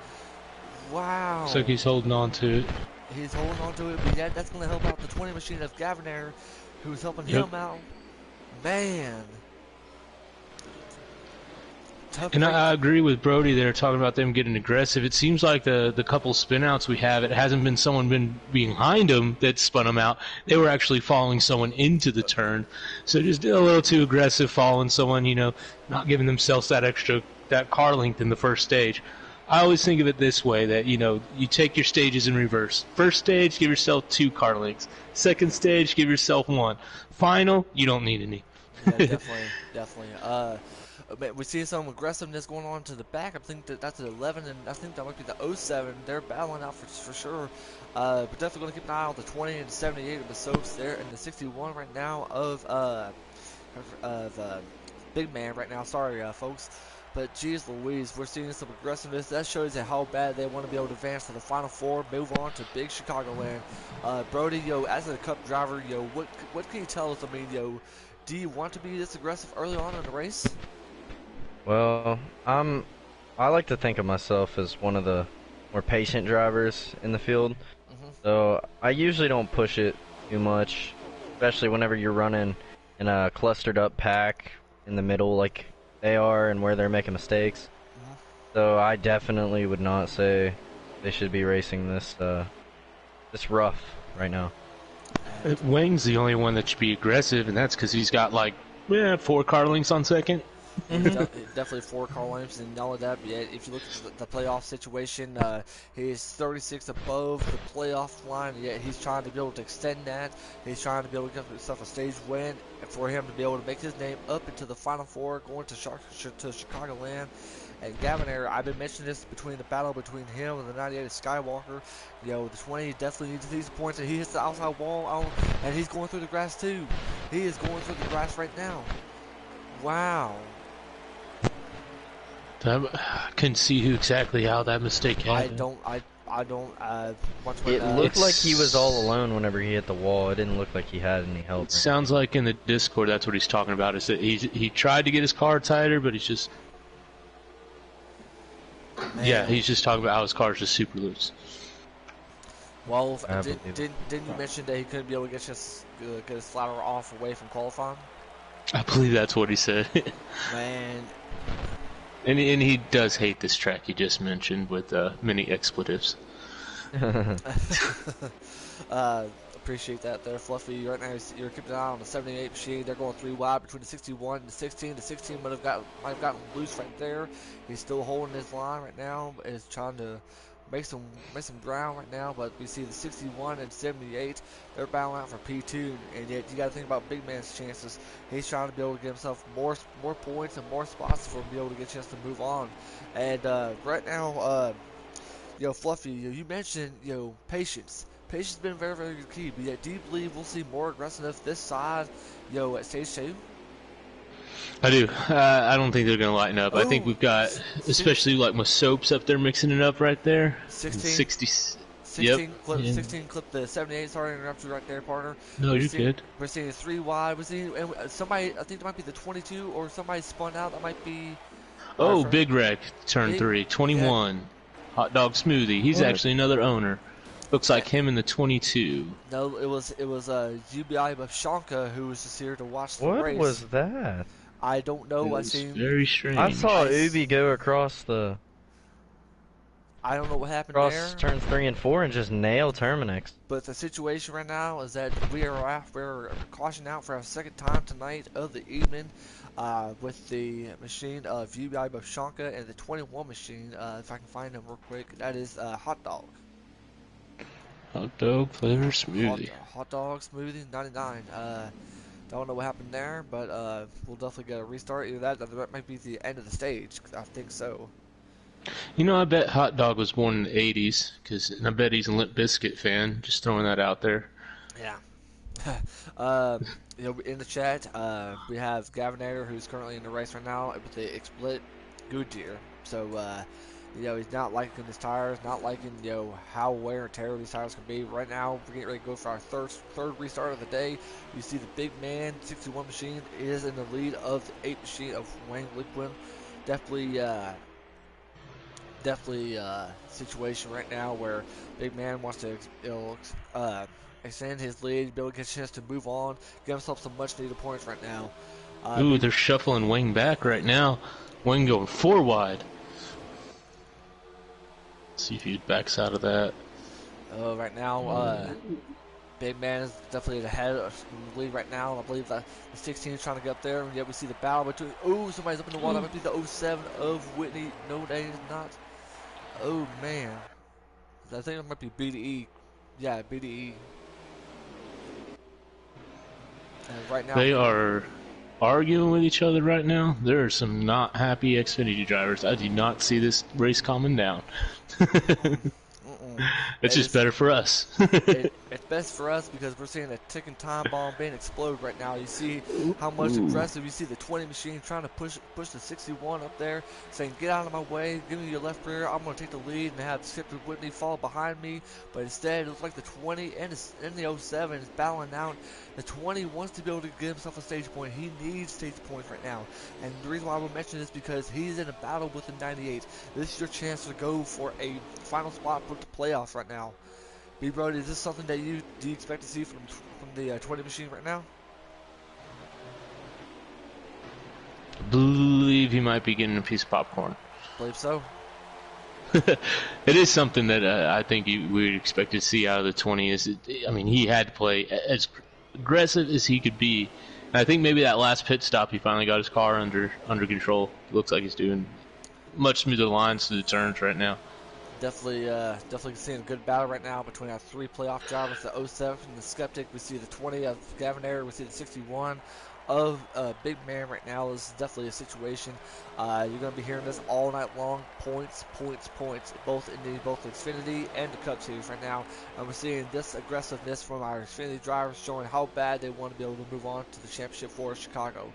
Wow. Looks like he's holding on to it. He's holding on to it, but that's going to help out the 20 machine of Gavinair, who's helping him out. Man. Tough And break. I agree with Brody there, talking about them getting aggressive. It seems like the couple spin outs we have, it hasn't been someone been behind them that spun them out. They were actually following someone into the turn. So just a little too aggressive, following someone, not giving themselves that car length in the first stage. I always think of it this way, that, you take your stages in reverse. First stage, give yourself 2 car lengths. Second stage, give yourself 1. Final, you don't need any. Yeah, definitely. But we see some aggressiveness going on to the back. I think that's the 11, and I think that might be the 07. They're battling out for sure. But definitely going to keep an eye on the 20 and 78 of the Soaps there, and the 61 right now of Big Man right now. Sorry, folks. But geez Louise, we're seeing some aggressiveness. That shows you how bad they want to be able to advance to the Final Four, move on to Big Chicagoland. Brody, as a Cup driver, what can you tell us? I mean, do you want to be this aggressive early on in the race? Well, I like to think of myself as one of the more patient drivers in the field. So I usually don't push it too much, especially whenever you're running in a clustered up pack in the middle like they are and where they're making mistakes. So I definitely would not say they should be racing this rough right now. Wang's the only one that should be aggressive, and that's because he's got 4 car lengths on second. Definitely 4 car lengths, and all of that. But if you look at the playoff situation, he is 36 above the playoff line. Yet he's trying to be able to extend that. He's trying to be able to give himself a stage win, and for him to be able to make his name up into the Final Four, going to Chicagoland. And Gavinair, I've been mentioning this between the battle between him and the 98 Skywalker. The 20 definitely needs these points, and he hits the outside wall, and he's going through the grass too. He is going through the grass right now. Wow. I couldn't see exactly how that mistake happened. I don't. It looked like he was all alone whenever he hit the wall. It didn't look like he had any help. It sounds like in the Discord that's what he's talking about. Is that he tried to get his car tighter, but he's just. Man. Yeah, he's just talking about how his car's just super loose. Well, didn't you mention that he couldn't be able to get his slider off away from qualifying? I believe that's what he said. Man. And he does hate this track you just mentioned with many expletives. Appreciate that there, Fluffy. Right now you're keeping an eye on the 78 machine. They're going 3 wide between the 61 and the 16. The 16 might have gotten loose right there. He's still holding his line right now, but is trying to make some ground right now. But we see the 61 and 78. They're battling out for P2, and yet you got to think about Big Man's chances. He's trying to be able to get himself more points and more spots for him to be able to get a chance to move on. And right now, Fluffy, you mentioned patience. Patience has been very, very good key. But yet, do you believe we'll see more aggressiveness this side, at stage 2? I do. I don't think they're going to lighten up. Ooh. I think we've got, especially with Soaps up there mixing it up right there. 16 yep. Clip, yeah. 16 clip the 78. Sorry to interrupt you right there, partner. No, you're good. We're seeing a 3 wide. We're seeing somebody. I think it might be the 22 or somebody spun out. That might be. Oh, Big Wreck, turn 3, 21. Yeah. Hot Dog Smoothie. He's actually another owner. Looks like him in the 22. No, it was UBI Bavshanka who was just here to watch the race. What was that? I don't know. I seen very strange. I saw Ubi go across the. I don't know what happened across turns 3 and 4 and just nail Terminix. But the situation right now is that we're cautioned out for a second time tonight of the evening with the machine of UBI Bavshanka and the 21 machine. If I can find them real quick, that is Hot Dog. Hot dog flavor smoothie. Hot dog smoothie 99. Don't know what happened there, but we'll definitely get a restart. Either that might be the end of the stage. I think so. I bet Hot Dog was born in the 80s, and I bet he's a Limp Bizkit fan. Just throwing that out there. Yeah. In the chat, we have Gavinair, who's currently in the race right now with the split Goodyear. So, he's not liking his tires, not liking, how wear and tear these tires can be. Right now, we're getting ready to go for our third restart of the day. You see the Big Man 61 machine is in the lead of the 8 machine of Wayne Liquin. Definitely definitely a situation right now where Big Man wants to extend his lead, be able to get a chance to move on, get himself some much needed points right now. Ooh, they're shuffling Wing back right now. Wing going 4 wide. Let's see if he backs out of that. Right now, Big Man is definitely ahead of the lead right now. I believe that the 16 is trying to get up there, and yet we see the battle between. Oh, somebody's up in the wall. That might be the 07 of Whitney. No, that is not. Oh man, I think it might be BDE. Yeah, BDE. And right now, They are arguing with each other right now. There are some not happy Xfinity drivers. I do not see this race calming down. It's just better for us. It's best for us because we're seeing a ticking time bomb being explode right now. You see how much aggressive. You see the 20 machine trying to push the 61 up there, saying, "Get out of my way, give me your left rear. I'm going to take the lead," and have Skip and Whitney follow behind me. But instead, it looks like the 20 and the 07 is battling out. The 20 wants to be able to get himself a stage point. He needs stage points right now. And the reason why we're mentioning this is because he's in a battle with the 98. This is your chance to go for a final spot for the playoffs right now. B-Bro, is this something that do you expect to see from the 20 machine right now? I believe he might be getting a piece of popcorn. I believe so. It is something that I think we would expect to see out of the 20. I mean, he had to play as aggressive as he could be. And I think maybe that last pit stop, he finally got his car under control. Looks like he's doing much smoother lines to the turns right now. Definitely seeing a good battle right now between our 3 playoff drivers, the 07 and the Skeptic. We see the 20 of Gavin Ayer. We see the 61 of Big Man right now. This is definitely a situation. You're going to be hearing this all night long. Points, both in both the Xfinity and the Cup Series right now. And we're seeing this aggressiveness from our Xfinity drivers showing how bad they want to be able to move on to the championship for Chicago.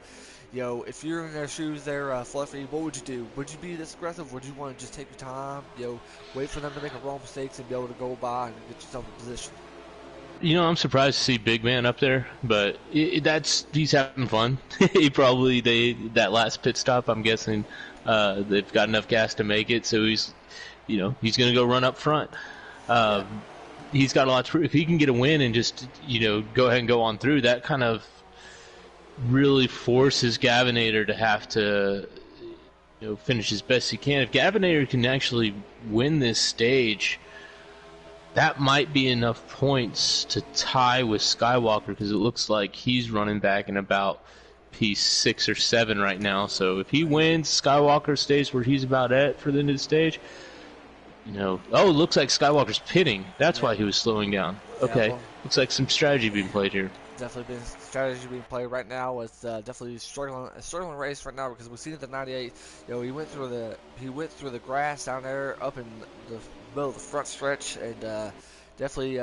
If you're in their shoes there, Fluffy, what would you do? Would you be this aggressive? Would you want to just take your time, wait for them to make a wrong mistakes and be able to go by and get yourself in position? I'm surprised to see Big Man up there, but he's having fun. That last pit stop, I'm guessing they've got enough gas to make it, so he's going to go run up front. He's got a lot to prove. If he can get a win and just go ahead and go on through, that kind of really forces Gavinator to have to finish as best he can. If Gavinator can actually win this stage, that might be enough points to tie with Skywalker, because it looks like he's running back in about P6 or 7 right now. So if he wins, Skywalker stays where he's about at for the end of the stage. It looks like Skywalker's pitting. That's why he was slowing down. Okay, looks like some strategy being played here. Definitely been strategy being played right now. It's definitely a struggling race right now, because we see that the 98, he went through the grass down there up in the middle of the front stretch, and definitely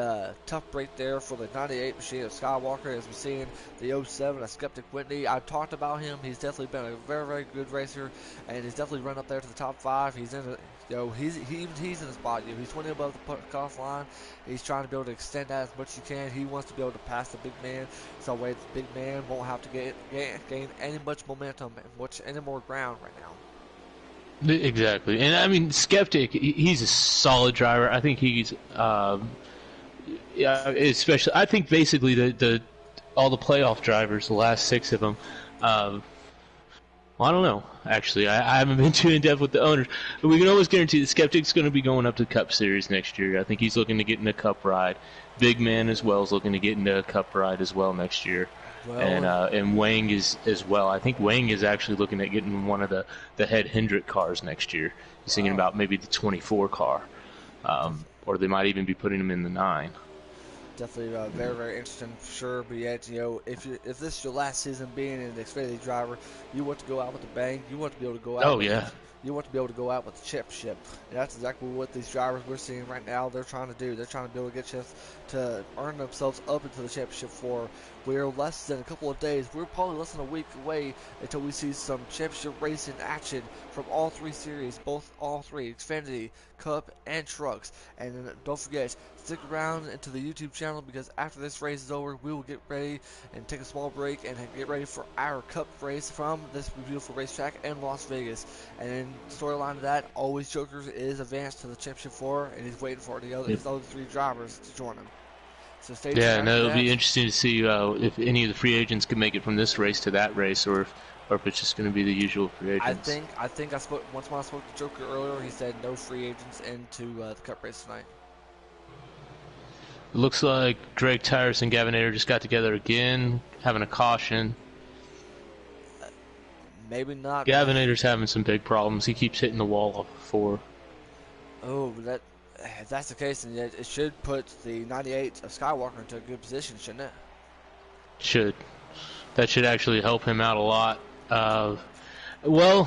tough break there for the 98 machine of Skywalker. As we're seeing the 07, a Skeptic Whitney. I've talked about him. He's definitely been a very, very good racer, and he's definitely run up there to the top 5. He's in he's in the spot. He's 20 above the cutoff line. He's trying to be able to extend that as much as he can. He wants to be able to pass the Big Man, so that way the Big Man won't have to gain any much momentum and any more ground right now. Exactly. And I mean, Skeptic, he's a solid driver. I think he's especially, I think basically all the playoff drivers, the last 6 of them, well, I don't know, actually. I haven't been too in-depth with the owners. But we can almost guarantee the Skeptic's going to be going up to the Cup Series next year. I think he's looking to get in a Cup ride. Big Man as well is looking to get into a Cup ride as well next year. And Wang is as well. I think Wang is actually looking at getting one of the head Hendrick cars next year. He's thinking about maybe the 24 car. Or they might even be putting him in the 9. Definitely very, very interesting for sure. But yet, if this is your last season being an Xfinity driver, you want to go out with a bang. You want to be able to go out. You want to be able to go out with the championship. And that's exactly what these drivers we're seeing right now, they're trying to do. They're trying to be able to get a chance to earn themselves up into the championship floor. We're less than a couple of days. We're probably less than a week away until we see some championship racing action from all 3 series, all 3, Xfinity, Cup, and Trucks. And don't forget, stick around into the YouTube channel, because after this race is over, we will get ready and take a small break and get ready for our Cup race from this beautiful racetrack in Las Vegas. And storyline to that, always Joker is advanced to the championship floor, and he's waiting for his other 3 drivers to join him. So stay tuned Yeah, after no, it'll that. be interesting to see if any of the free agents can make it from this race to that race, or if it's just going to be the usual free agents. I think I spoke once when I spoke to Joker earlier. He said no free agents into the Cup race tonight. It looks like Greg Tyrus and Gavin Ayre just got together again, having a caution. Maybe not. Gavin Ayre's having some big problems. He keeps hitting the wall off 4. Oh, if that's the case, then it should put the 98 of Skywalker into a good position, shouldn't it? Should. That should actually help him out a lot. Well,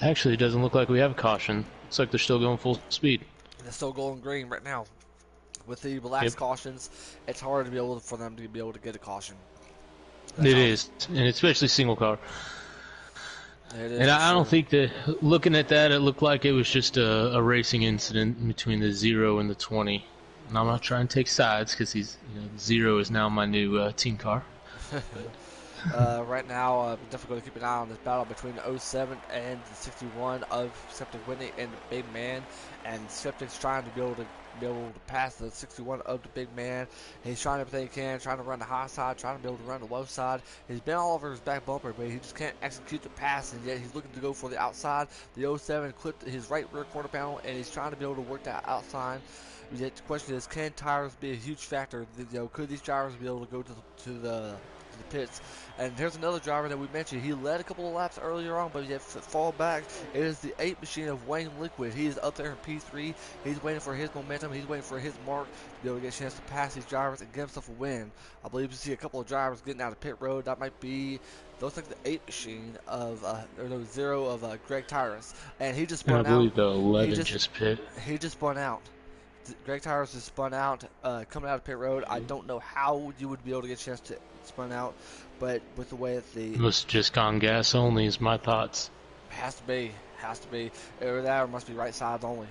actually, it doesn't look like we have a caution. Looks like they're still going full speed. They're still going green right now. With the relaxed cautions, it's hard to be able for them to be able to get a caution. It is, and especially single car. And I don't think that, looking at that, it looked like it was just a racing incident between the 0 and the 20. And I'm not trying to take sides because the 0 is now my new team car. Right now, definitely going to keep an eye on this battle between the 07 and the 61 of Skeptic Whitney and the Big Man. And Skeptic's trying to be able to pass the 61 of the Big Man. He's trying everything he can, trying to run the high side, trying to be able to run the low side. He's been all over his back bumper, but he just can't execute the pass, and yet he's looking to go for the outside. The 07 clipped his right rear quarter panel, and he's trying to be able to work that outside. Yet the question is, can tires be a huge factor? Could these drivers be able to go to the pits? And here's another driver that we mentioned. He led a couple of laps earlier on, but yet fall back. It is the 8 machine of Wayne Liquid. He is up there in P3. He's waiting for his momentum. He's waiting for his mark to be able to get a chance to pass these drivers and get himself a win. I believe you see a couple of drivers getting out of pit road. That might be looks like the 8 machine of or no 0 of Greg Tyrus, and he just spun out. I believe the 11 just pit. He just spun out. Greg Tyrus just spun out, coming out of pit road. I don't know how you would be able to get a chance to spun out, but with the way that the must have just gone gas only is my thoughts. Has to be, or that or must be right sides only.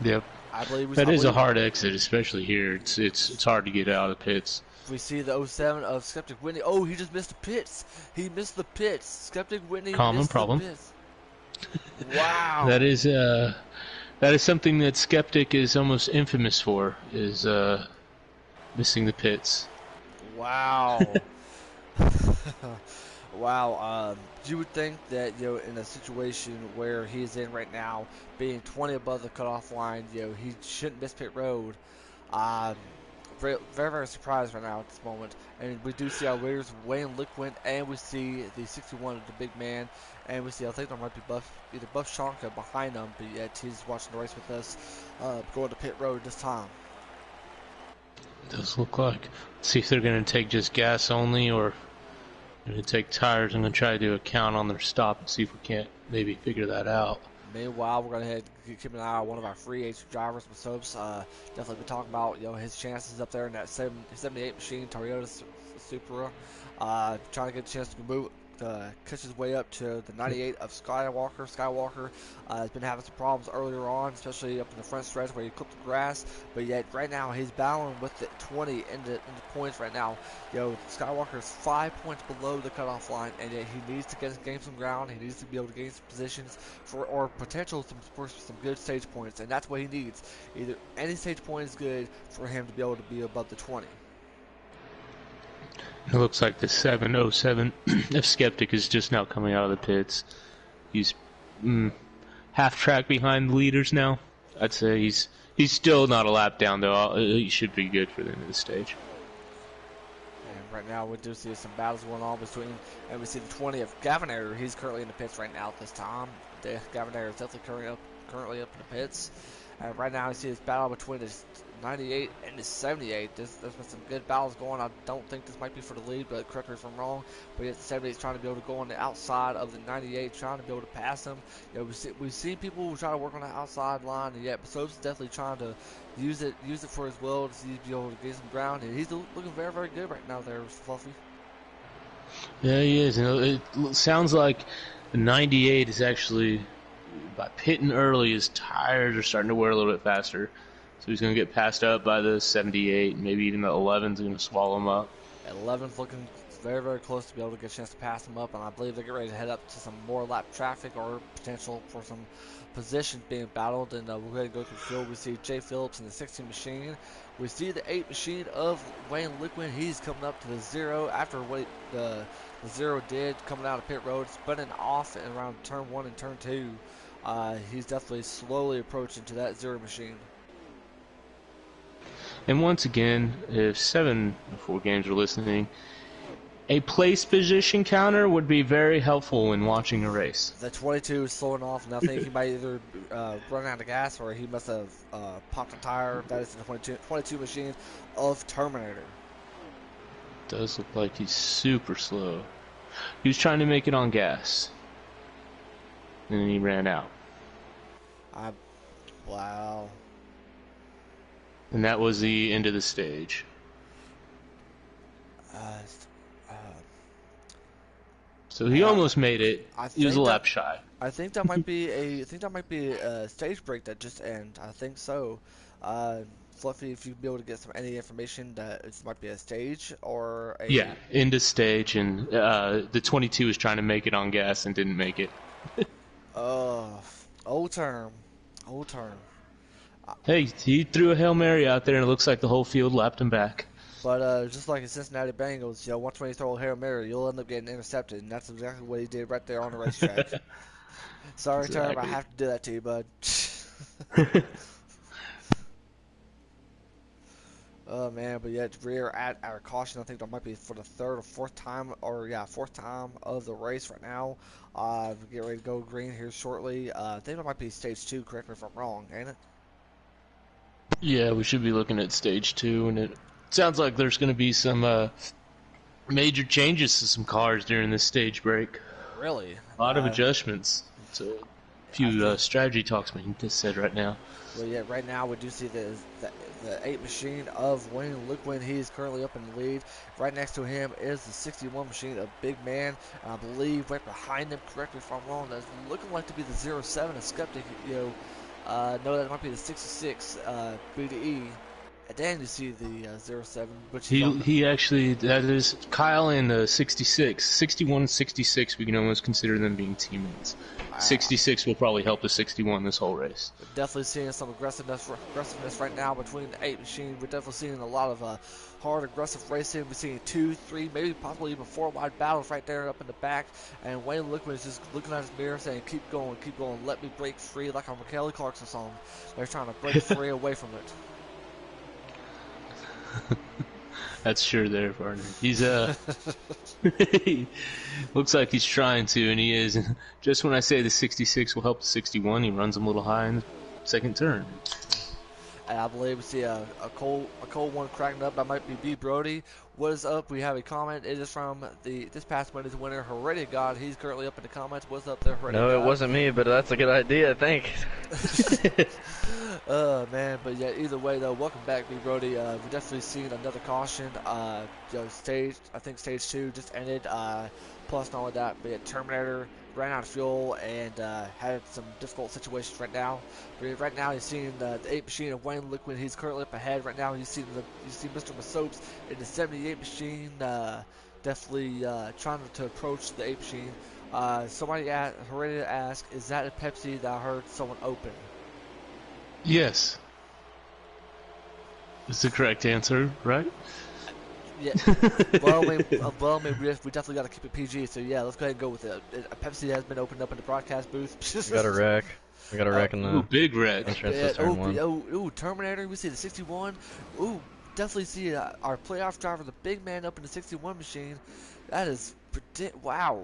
Yep. I believe that is a hard exit, especially here. It's hard to get out of the pits. We see the 07 of Skeptic Whitney. Oh, he just missed the pits. He missed the pits. Skeptic Whitney missed problem. The pits. Wow. That is something that Skeptic is almost infamous for, is missing the pits. Wow. Wow. You would think that, in a situation where he is in right now, being 20 above the cutoff line, he shouldn't miss pit road. Very, very, very surprised right now at this moment. And we do see our leaders, Wayne Liquid, and we see the 61 of the Big Man. And we see, I think there might be either Buff Shanka behind them, but yet he's watching the race with us, going to pit road this time. It does look like. Let's see if they're going to take just gas only, or going to take tires. I'm going to try to do a count on their stop and see if we can't maybe figure that out. Meanwhile, we're going to keep an eye on one of our free agent drivers, Soaps. Definitely been talking about his chances up there in that 78 machine Toyota Supra. Trying to get a chance to move. Catch his way up to the 98 of Skywalker. Skywalker has been having some problems earlier on, especially up in the front stretch where he clipped the grass. But yet, right now, he's battling with the 20 in the points right now. Skywalker is 5 points below the cutoff line, and yet he needs to gain some ground. He needs to be able to gain some positions or potential for some good stage points, and that's what he needs. Either any stage point is good for him to be able to be above the 20. It looks like the 707 of Skeptic is just now coming out of the pits. He's half track behind the leaders now. I'd say he's still not a lap down, though. He should be good for the end of the stage. And right now we do see some battles going on between, and we see the 20 of Gavin Ayre. He's currently in the pits right now at this time. Gavin Ayre is definitely currently up in the pits. And right now we see this battle between the 98 and the 78. There's been some good battles going. I don't think this might be for the lead, but correct me if I'm wrong. But yet the 78 is trying to be able to go on the outside of the 98, trying to be able to pass him. We've seen people try to work on the outside line, and yet Soaps is definitely trying to use it for his will to be able to get some ground. And he's looking very, very good right now there, Fluffy. Yeah, he is. It sounds like the 98 is actually, by pitting early, his tires are starting to wear a little bit faster. So he's going to get passed up by the 78, maybe even the 11's going to swallow him up. 11's looking very, very close to be able to get a chance to pass him up, and I believe they get ready to head up to some more lap traffic or potential for some positions being battled. And we're going to go through the field. We see Jay Phillips in the 16 machine. We see the 8 machine of Wayne Liquin. He's coming up to the 0 after what the 0 did coming out of pit road, spinning off around turn 1 and turn 2. He's definitely slowly approaching to that 0 machine. And once again, if 7-4 games are listening, a place position counter would be very helpful when watching a race. The 22 is slowing off, and I think he might either run out of gas or he must have popped a tire. That is the 22 machine of Terminator. Does look like he's super slow. He was trying to make it on gas, and then he ran out. Wow. And that was the end of the stage. So he almost made it. He was a lap shy. I think that might be a stage break that just ended. I think so. Fluffy, if you'd be able to get any information that it might be a stage or a... Yeah, end of stage, and the 22 was trying to make it on gas and didn't make it. Old term. Hey, he threw a Hail Mary out there, and it looks like the whole field lapped him back. But just like in Cincinnati Bengals, once when you throw a Hail Mary, you'll end up getting intercepted, and that's exactly what he did right there on the racetrack. Sorry, Exactly. Term, I have to do that to you, bud. Oh man, but yet we're at our caution. I think that might be for the fourth time of the race right now. We get ready to go green here shortly. I think that might be stage 2. Correct me if I'm wrong, ain't it? Yeah, we should be looking at stage 2, and it sounds like there's going to be some major changes to some cars during this stage break. Really? A lot of adjustments. It's a few strategy talks being said right now. Well, yeah, right now we do see the 8 machine of Wayne Liquin. He's currently up in the lead. Right next to him is the 61 machine of Big Man. And I believe right behind them, correct me if I'm wrong, that's looking like to be the 07. A skeptic, no, that might be the 66 BDE. And then you see the 07, which He actually, that is Kyle and the 66. 61 66, we can almost consider them being teammates. 66 will probably help the 61 this whole race. We're definitely seeing some aggressiveness right now between the 8 machine. We're definitely seeing a lot of hard, aggressive racing. We're seeing 2, 3, maybe possibly even 4 wide battles right there up in the back. And Wayne Liquin is just looking at his mirror saying, keep going, let me break free, like on Kelly Clarkson song. They're trying to break free away from it. That's sure there, partner. He's he looks like he's trying to, and he is. Just when I say the 66 will help the 61, he runs him a little high in the second turn. And I believe we see a cold one cracking up. That might be B. Brody. What is up? We have a comment. It is from this past Monday's winner, Heredia God. He's currently up in the comments. What's up there, Heredia God? No, it wasn't me, but that's a good idea. Thanks. Man, but yeah, either way though, welcome back, B. Brody. We've definitely seen another caution. I think stage 2 just ended. Plus, not only that, but Terminator ran out of fuel and had some difficult situations right now. But right now, you're seeing the 8 machine of Wayne Liquin. He's currently up ahead right now. You see Mr. Masopes in the 78 machine, definitely trying to approach the 8 machine. Somebody Heredia asked, "Is that a Pepsi that I heard someone open?" Yes. That's the correct answer, right? Yeah. Well, I mean, we definitely got to keep it PG. So yeah, let's go ahead and go with it. A Pepsi has been opened up in the broadcast booth. We got a wreck. We got a wreck in the big wreck. entrance Yeah, to turn 1. ooh, Terminator. We see the 61. Ooh, definitely see our playoff driver, the big man, up in the 61 machine. That is wow.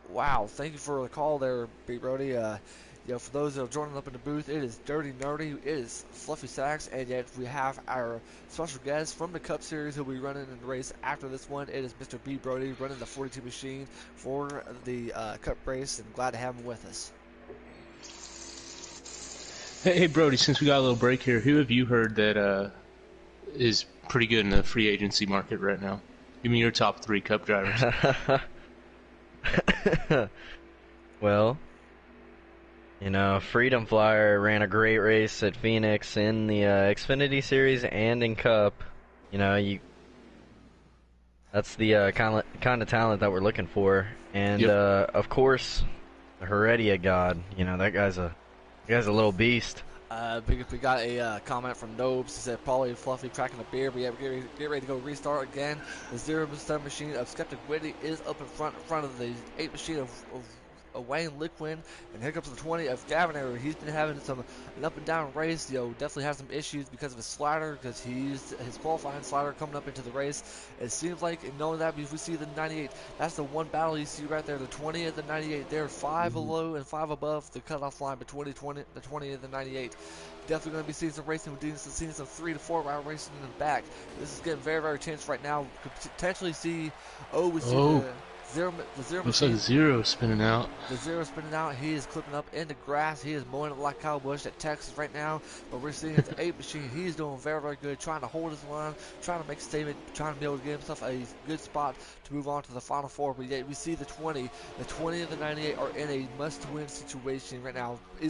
Wow. Thank you for the call there, B. Brody. For those that are joining up in the booth, it is Dirty Nerdy, it is Fluffy Sacks, and yet we have our special guest from the Cup Series who will be running in the race after this one. It is Mr. B. Brody running the 42 machine for the Cup race, and glad to have him with us. Hey, Brody, since we got a little break here, who have you heard that is pretty good in the free agency market right now? Give me your top 3 Cup drivers. Well, Freedom Flyer ran a great race at Phoenix in the Xfinity Series and in Cup. You That's the kind of talent that we're looking for. And Yep. of course, the Heredia God. You know, that guy's a little beast. We got a comment from Nobes. He said probably Fluffy cracking a beer, but yeah, get ready to go restart again. The 0% machine of Skeptic Witty is up in front of the 8 machine of Wayne Liquin, and here comes the 20 of Gavin. He's been having an up and down race. Definitely has some issues because of his slider, because he used his qualifying slider coming up into the race. It seems like, knowing that, if we see the 98, that's the one battle you see right there. The 20 and the 98, they're 5 below and 5 above the cutoff line between the 20 and the 98. Definitely going to be seeing some racing. We're seeing some 3 to 4 round racing in the back. This is getting very, very tense right now. Could potentially see, we see Oh, the zero looks like machine. zero spinning out. The zero spinning out. He is clipping up in the grass. He is mowing it like Kyle Busch at Texas right now. But we're seeing the 8 machine. He's doing very, very good, trying to hold his line, trying to make a statement, trying to be able to get himself a good spot to move on to the final 4. But yet we see the 20. The 20 and the 98 are in a must-win situation right now. You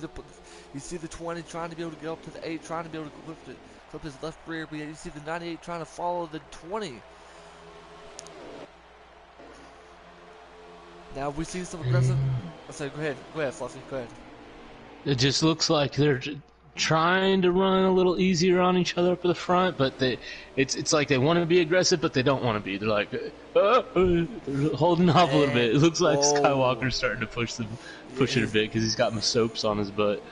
see the 20 trying to be able to get up to the 8, trying to be able to clip his left rear. But yet you see the 98 trying to follow the 20. Now we've seen some aggressive. So go ahead, Fluffy, go ahead. It just looks like they're trying to run a little easier on each other up at the front, but it's like they want to be aggressive, but they don't want to be. They're like they're holding off a little bit. It looks like Skywalker's starting to push it a bit because he's got soaps on his butt.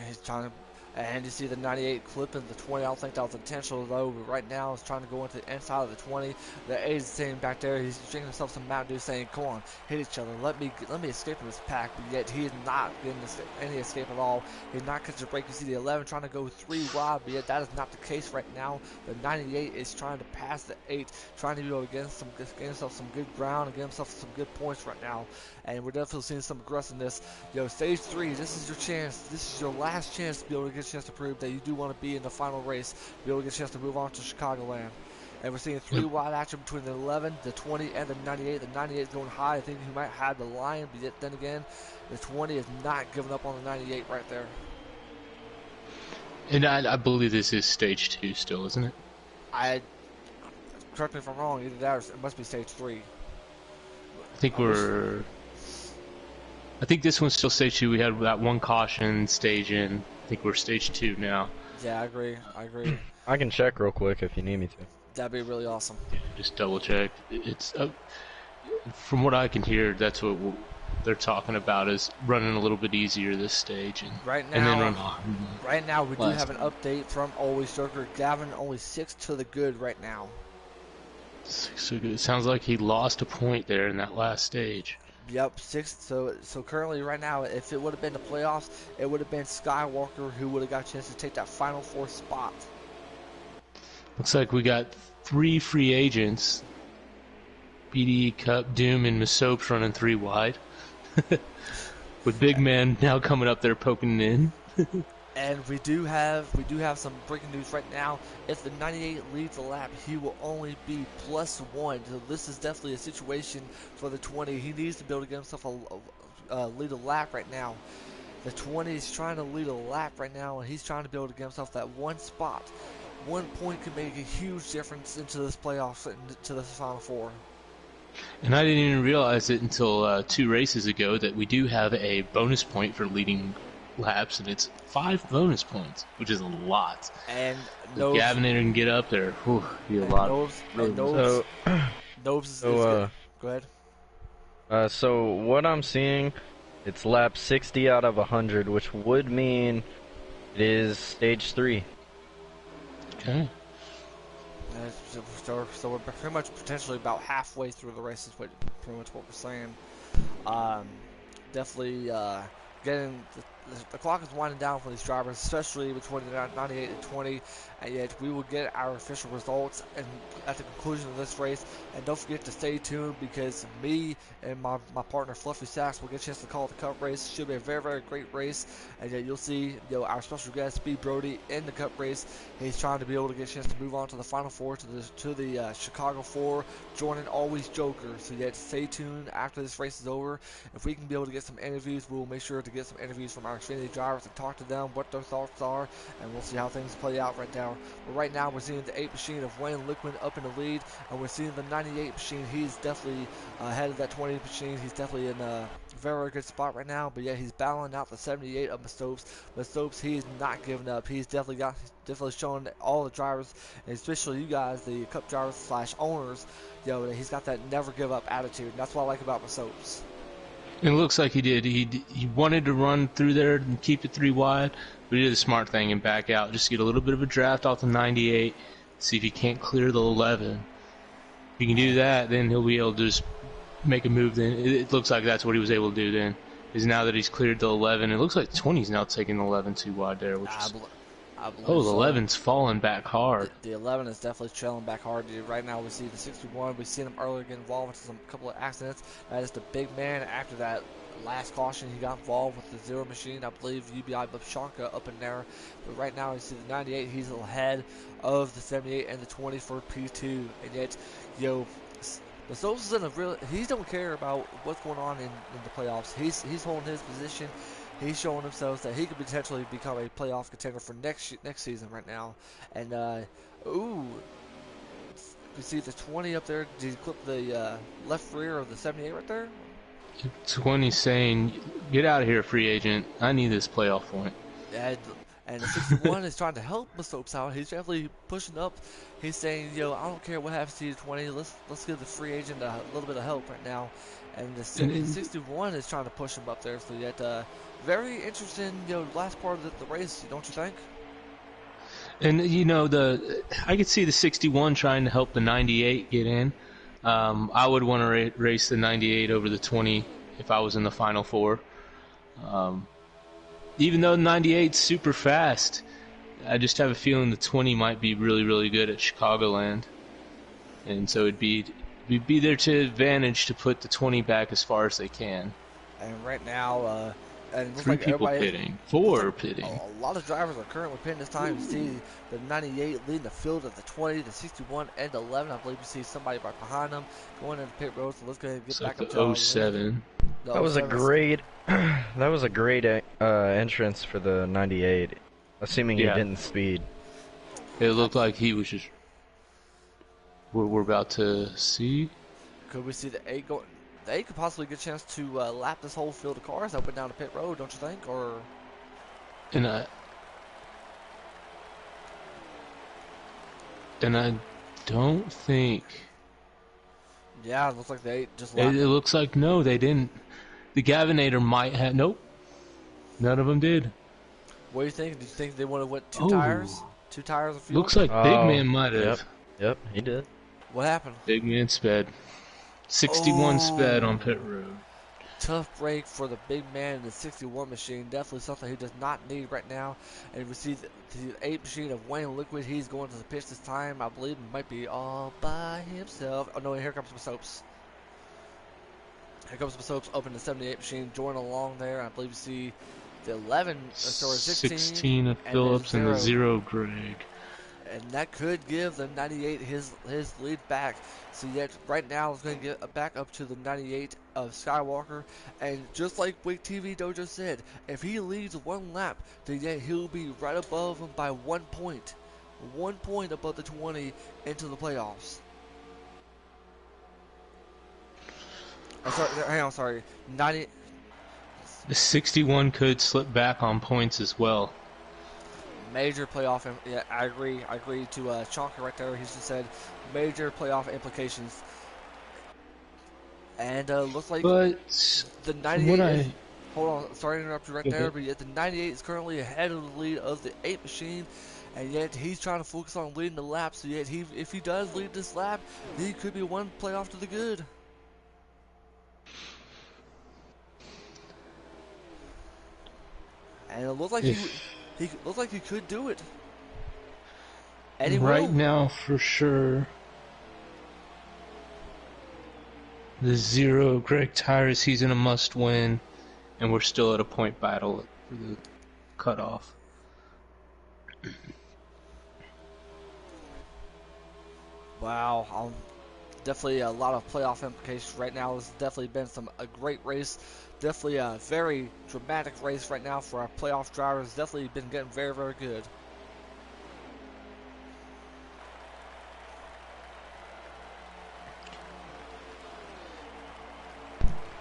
He's trying to. And you see the 98 clipping the 20. I don't think that was intentional though. But right now, he's trying to go into the inside of the 20. The 8 is saying back there. He's drinking himself some Mountain Dew, saying, "Come on, hit each other. Let me escape from this pack." But yet he is not getting any escape at all. He's not catching a break. You see the 11 trying to go 3 wide, but yet that is not the case right now. The 98 is trying to pass the 8, trying to be able to get himself some good ground and get himself some good points right now. And we're definitely seeing some aggressiveness. Stage 3, this is your chance. This is your last chance to be able to get a chance to prove that you do want to be in the final race, be able to get a chance to move on to Chicagoland. And we're seeing 3 wide action between the 11, the 20, and the 98. The 98 is going high. I think he might have the line, but yet then again, the 20 is not giving up on the 98 right there. And I believe this is stage 2 still, isn't it? Correct me if I'm wrong, either that or it must be stage 3. I think this one's still stage 2. We had that one caution stage in. I think we're stage 2 now. Yeah, I agree. I can check real quick if you need me to. That'd be really awesome. Just double check. It's from what I can hear, that's what they're talking about, is running a little bit easier this stage, and right now, and then run hard. Right now, we do have an update from Always Joker. Gavin only 6 to the good right now. 6 to the good. It sounds like he lost a point there in that last stage. Yep, 6. So currently, right now, if it would have been the playoffs, it would have been Skywalker who would have got a chance to take that final 4 spot. Looks like we got 3 free agents. BD, Cup, Doom, and Masopes running 3 wide. With Big Man now coming up there poking in. And we do have some breaking news right now. If the 98 leads the lap, he will only be +1. So this is definitely a situation for the 20. He needs to be able to get himself a lead a lap right now. The 20 is trying to lead a lap right now, and he's trying to be able to get himself that 1 spot. 1 point could make a huge difference into this playoffs, into this Final 4. And I didn't even realize it until 2 races ago that we do have a bonus point for leading laps, and it's 5 bonus points, which is a lot. And if Gavin can get up there, whew, be a lot. Nobes is good. Go ahead. So what I'm seeing, it's lap 60 out of 100, which would mean it is stage 3. Okay. So we're pretty much potentially about halfway through the race is pretty much what we're saying. Definitely getting the clock is winding down for these drivers, especially between the 98 and 20, and yet we will get our official results and at the conclusion of this race. And don't forget to stay tuned, because me and my partner Fluffy Sacks will get a chance to call the Cup race. Should be a very, very great race, and yet you'll see our special guest Speed Brody in the Cup race. He's trying to be able to get a chance to move on to the Final 4, to the Chicago 4, joining Always Joker. So yet stay tuned after this race is over. If we can be able to get some interviews, we will make sure to get some interviews from our our Xfinity drivers and talk to them what their thoughts are, and we'll see how things play out right now. But right now we're seeing the 8 machine of Wayne Liquid up in the lead, and we're seeing the 98 machine. He's definitely ahead of that 20 machine. He's definitely in a very good spot right now, but yeah, he's battling out the 78 of Mastopes. Mastopes, he's not giving up. He's definitely showing all the drivers, and especially you guys, the Cup drivers slash owners, that he's got that never give up attitude. And that's what I like about Mastopes. It looks like he did. He wanted to run through there and keep it 3 wide, but he did the smart thing and back out. Just get a little bit of a draft off the 98, see if he can't clear the 11. If he can do that, then he'll be able to just make a move. Then it looks like that's what he was able to do. Then is now that he's cleared the 11, it looks like 20's now taking the 11 too wide there, which is. Oh, the 11's falling back hard. The 11 is definitely trailing back hard, dude. Right now we see the 61. We've seen him earlier get involved in a couple of accidents. That is the big man. After that last caution, he got involved with the 0 machine. I believe UBI Babshanka up in there. But right now we see the 98. He's ahead of the 78 and the 20 for P2. And yet, the Stokes is in a real. He don't care about what's going on in the playoffs. He's holding his position. He's showing himself that he could potentially become a playoff contender for next season right now. And you see the 20 up there. Did you clip the left rear of the 78 right there? 20's saying, "Get out of here, free agent. I need this playoff point." And the 61 is trying to help Mastopes out. He's definitely pushing up. He's saying, I don't care what happens to you, 20. Let's give the free agent a little bit of help right now. And the 61 is trying to push him up there. So yet, very interesting, last part of the race, don't you think? And I could see the 61 trying to help the 98 get in. I would want to race the 98 over the 20 if I was in the final 4. Even though the 98's super fast, I just have a feeling the 20 might be really, really good at Chicagoland. And so it'd be there to advantage to put the 20 back as far as they can. And right now, and it looks 3 like people pitting, 4 pitting. A lot of drivers are currently pitting this time. You see the 98 leading the field of the 20, the 61, and the 11. I believe you see somebody right behind them going into pit road. So let's go ahead and get back up to 07. That was a great entrance for the 98, assuming he didn't speed. It looked like he was just. We're about to see. Could we see the 8 going? The 8 could possibly get a chance to lap this whole field of cars up and down the pit road, don't you think? Or And I don't think. Yeah, it looks like the 8 just It lapped. looks like no, they didn't. The Gavinator might have. Nope. None of them did. What do you think? Do you think they would have went 2 Oh. tires? 2 tires of fuel? Looks like Big Man might have. Yep, he did. What happened? Big Man sped. 61 sped on pit road. Tough break for the big man in the 61 machine. Definitely something he does not need right now. And we see the 8 machine of Wayne Liquid. He's going to the pitch this time. I believe he might be all by himself. Oh no, here comes Mastopes. Here comes Mastopes up in the 78 machine, joining along there. I believe you see the 11, sorry, 16 of Phillips and the 0 Greg. And that could give the 98 his lead back. So yet right now it's going to get back up to the 98 of Skywalker. And just like Wake TV Dojo said, if he leads 1 lap, then yet he'll be right above him by 1 point. 1 point above the 20 into the playoffs. Sorry. 90. The 61 could slip back on points as well. Major playoff. Yeah, I agree to Chonka right there. He just said major playoff implications. And looks like But the 98. Hold on, sorry to interrupt you right there, but yet the 98 is currently ahead of the lead of the 8 machine, and yet he's trying to focus on leading the lap. So yet if he does lead this lap, then he could be 1 playoff to the good. And it looks like he looks like he could do it. And he right will. now, for sure, the 0 Greg tires, he's in a must-win, and we're still at a point battle for the cutoff. Wow. definitely a lot of playoff implications right now. It's definitely been a great race. Definitely a very dramatic race right now for our playoff drivers. Definitely been getting very, very good.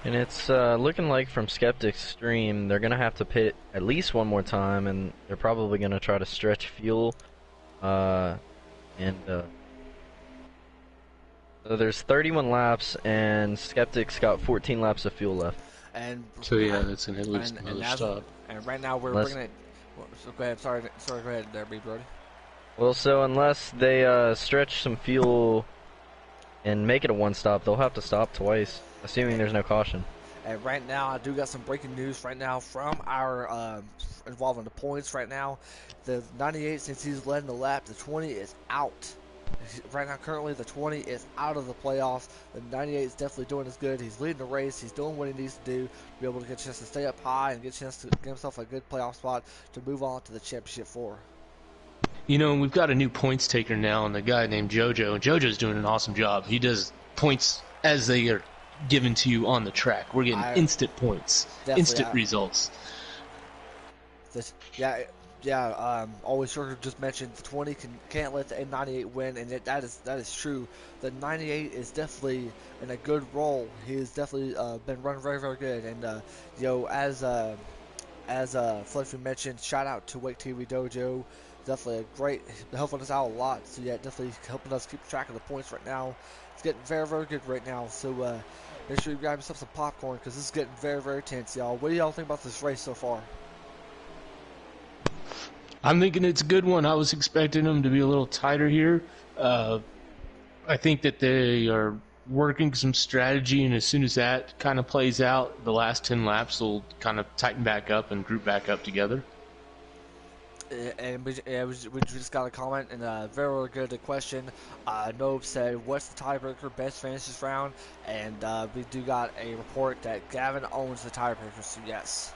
And it's looking like from Skeptic's stream, they're going to have to pit at least one more time, and they're probably going to try to stretch fuel. So there's 31 laps, and Skeptic's got 14 laps of fuel left. And So yeah, that's at least another stop. And right now we're bringing it. So go ahead. Sorry. Go ahead, there, B. Brody. Well, so unless they stretch some fuel and make it a one stop, they'll have to stop twice, assuming there's no caution. And right now, I do got some breaking news right now from our involving the points right now. The 98, since he's led in the lap, the 20 is out. Right now, currently, the 20 is out of the playoffs. The 98 is definitely doing his good. He's leading the race. He's doing what he needs to do to be able to get a chance to stay up high and get a chance to get himself a good playoff spot to move on to the championship 4. You know, we've got a new points taker now, and a guy named JoJo. And JoJo's doing an awesome job. He does points as they are given to you on the track. We're getting instant points, instant results. Always sure to just mention the 20 can't let the N98 win, and that is true. The 98 is definitely in a good role. He has definitely been running very, very good, and as Fluffy mentioned, shout out to Wake TV Dojo. Definitely a great, helping us out a lot. So yeah, definitely helping us keep track of the points right now. It's getting very, very good right now. So make sure you grab yourself some popcorn, because this is getting very, very tense, y'all. What do y'all think about this race so far? I'm thinking it's a good one. I was expecting them to be a little tighter here. I think that they are working some strategy, and as soon as that kind of plays out, the last 10 laps will kind of tighten back up and group back up together. And we just got a comment, and a very, very good question. Nobe said, what's the tiebreaker best finishes round? And we do got a report that Gavin owns the tiebreaker, so yes.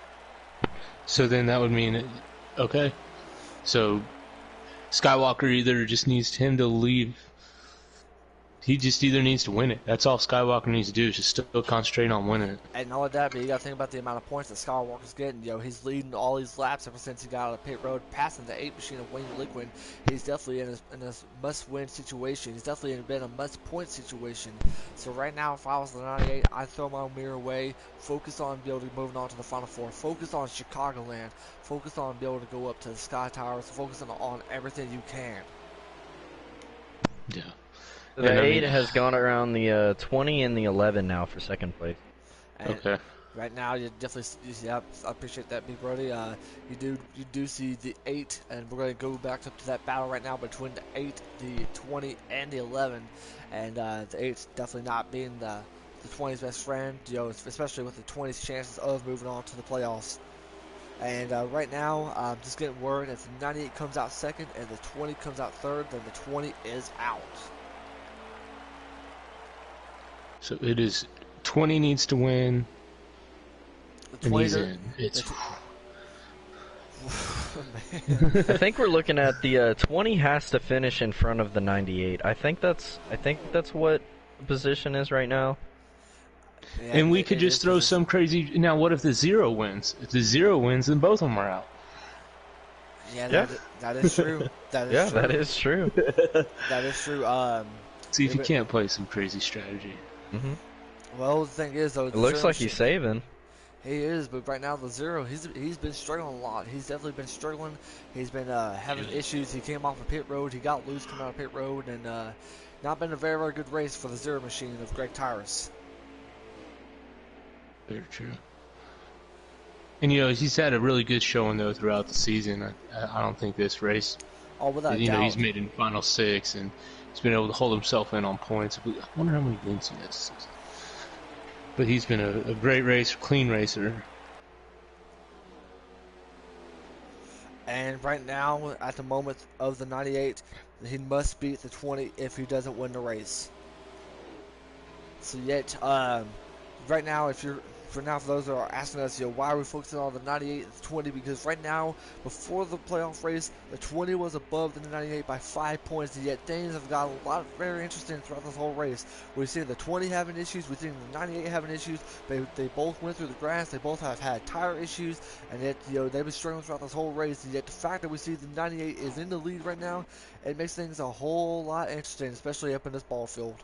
So then that would mean, okay. So Skywalker either just needs him to leave. He just either needs to win it. That's all Skywalker needs to do, is just still concentrate on winning it. And not only that, but you got to think about the amount of points that Skywalker's getting. He's leading all these laps ever since he got out of pit road, passing the 8 machine of Wayne Liquid. He's definitely in a must-win situation. He's definitely been a must-point situation. So right now, if I was the 98, I'd throw my mirror away, focus on moving on to the Final Four, focus on Chicagoland, focus on being able to go up to the Sky Towers, focus on everything you can. Yeah. The 8 has gone around the 20 and the 11 now for second place. And okay. Right now, you definitely, yeah, I appreciate that, Big Brody. You do see the 8, and we're going to go back up to that battle right now between the 8, the 20, and the 11. And the 8's definitely not being the 20's best friend, especially with the 20's chances of moving on to the playoffs. And right now, I'm just getting word if the 98 comes out second and the 20 comes out third, then the 20 is out. So it is 20 needs to win, and he's in. I think we're looking at the 20 has to finish in front of the 98. I think that's what the position is right now. Yeah, and we could just throw some crazy. Now, what if the 0 wins? If the 0 wins, then both of them are out. Yeah, that is true. That is true. That is true. That is true. See if you can't play some crazy strategy. Mm-hmm. Well, the thing is, though, it looks like he's saving. He is, but right now the 0, he's been struggling a lot. He's definitely been struggling. He's been having issues. He came off of pit road. He got loose coming out of pit road, and not been a very, very good race for the 0 machine of Greg Tyrus. Very true. And he's had a really good showing though throughout the season. I don't think this race. Oh, without doubt. He's made in final 6, and he's been able to hold himself in on points. I wonder how many wins he has. But he's been a great racer, clean racer. And right now, at the moment of the 98, he must beat the 20 if he doesn't win the race. So yet, right now, if you're for now, for those that are asking us, why are we focusing on the 98 and the 20? Because right now, before the playoff race, the 20 was above the 98 by 5 points, and yet things have gotten a lot very interesting throughout this whole race. We've seen the 20 having issues, we've seen the 98 having issues. They both went through the grass, they both have had tire issues, and yet, they've been struggling throughout this whole race, and yet the fact that we see the 98 is in the lead right now, it makes things a whole lot interesting, especially up in this ball field.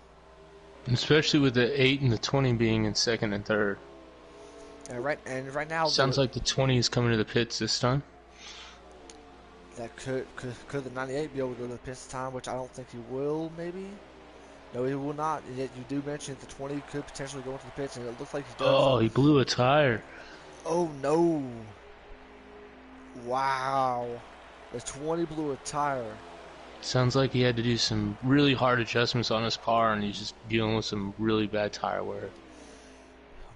Especially with the 8 and the 20 being in second and third. And right now, Sounds like the 20 is coming to the pits this time. that could the 98 be able to go to the pits this time, which I don't think he will. Maybe. No, he will not. And yet you do mention the 20 could potentially go into the pits, and it looks like he does. Oh, he blew a tire. Oh no! Wow, the 20 blew a tire. Sounds like he had to do some really hard adjustments on his car, and he's just dealing with some really bad tire wear.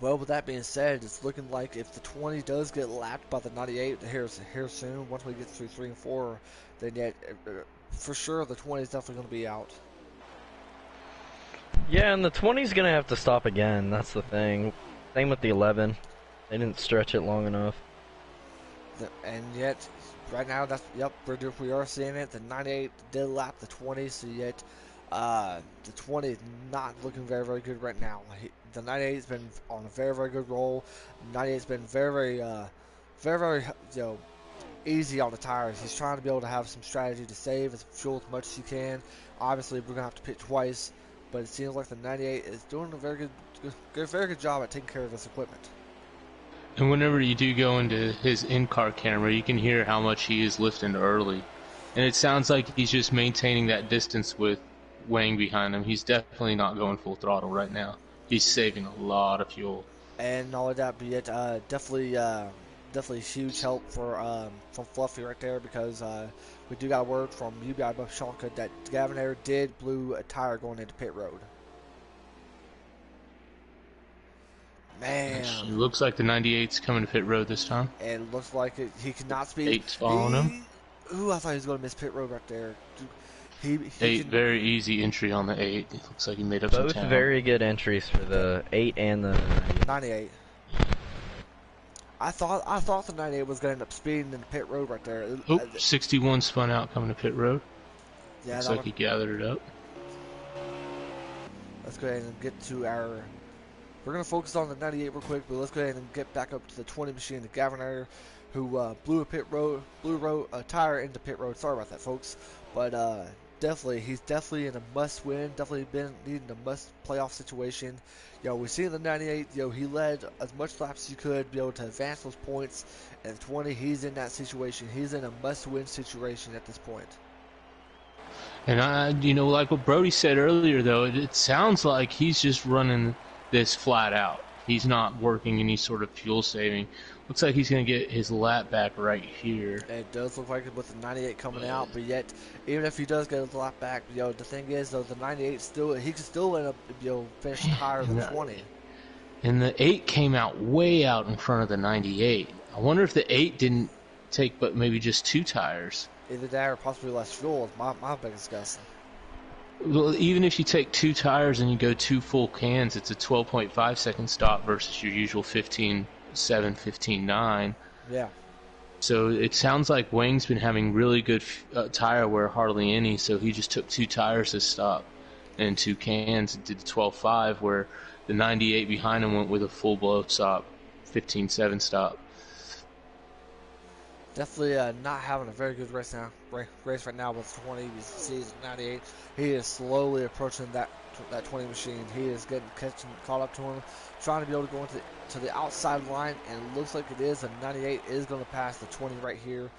Well, with that being said, it's looking like if the 20 does get lapped by the 98 here soon, once we get through 3 and 4, then yet for sure the 20 is definitely going to be out. Yeah, and the 20's gonna have to stop again. That's the thing. Same with the 11. They didn't stretch it long enough. And yet, right now, we are seeing it. The 98 did lap the 20, so yet the 20 is not looking very, very good right now. The 98 has been on a very, very good roll. The 98 has been very, very, easy on the tires. He's trying to be able to have some strategy to save as fuel as much as he can. Obviously, we're gonna have to pit twice, but it seems like the 98 is doing a very good job at taking care of this equipment. And whenever you do go into his in-car camera, you can hear how much he is lifting early. And it sounds like he's just maintaining that distance with Wang behind him. He's definitely not going full throttle right now. He's saving a lot of fuel. And all of that, but yet definitely huge help from Fluffy right there, because we do got a word from UBI Bushanka that Gavin Air did blew a tire going into pit road. Man, It looks like the 98's coming to pit road this time. and it looks like he cannot speed. 8's following him. Ooh, I thought he was going to miss pit road right there. He 8, can, very easy entry on the 8. It looks like he made up Both some time. very good entries for the 8 and the 98. I thought the 98 was going to end up speeding in the pit road right there. Oh, 61 spun out coming to pit road. Yeah, Looks like he gathered it up. Let's go ahead and get to our. We're going to focus on the 98 real quick, but let's go ahead and get back up to the 20 machine, the Gavin Air, who blew a tire into pit road. Sorry about that, folks. But he's definitely in a must-win. Definitely been needing a must-playoff situation. We see in the 98, he led as much laps as he could, be able to advance those points. And 20, he's in that situation. He's in a must-win situation at this point. And like what Brody said earlier, though, it sounds like he's just running this flat out. He's not working any sort of fuel saving. Looks like he's going to get his lap back right here. It does look like it with the 98 coming out, but yet, even if he does get his lap back, the thing is, though, the 98 he could still end up, finishing higher than 20. And the 8 came out way out in front of the 98. I wonder if the 8 didn't take but maybe just 2 tires. Either that or possibly less fuel is my biggest guess. Well, even if you take 2 tires and you go 2 full cans, it's a 12.5 second stop versus your usual 15.7, 15.9. Yeah. So it sounds like Wang's been having really good tire wear, hardly any, so he just took 2 tires to stop and 2 cans and did the 12.5, where the 98 behind him went with a full blow stop, 15.7 stop. Definitely not having a very good race right now with 20. You see, 98. He is slowly approaching that 20 machine. He is caught up to him, trying to be able to go into the outside line, and it looks like it is. The 98 is going to pass the 20 right here.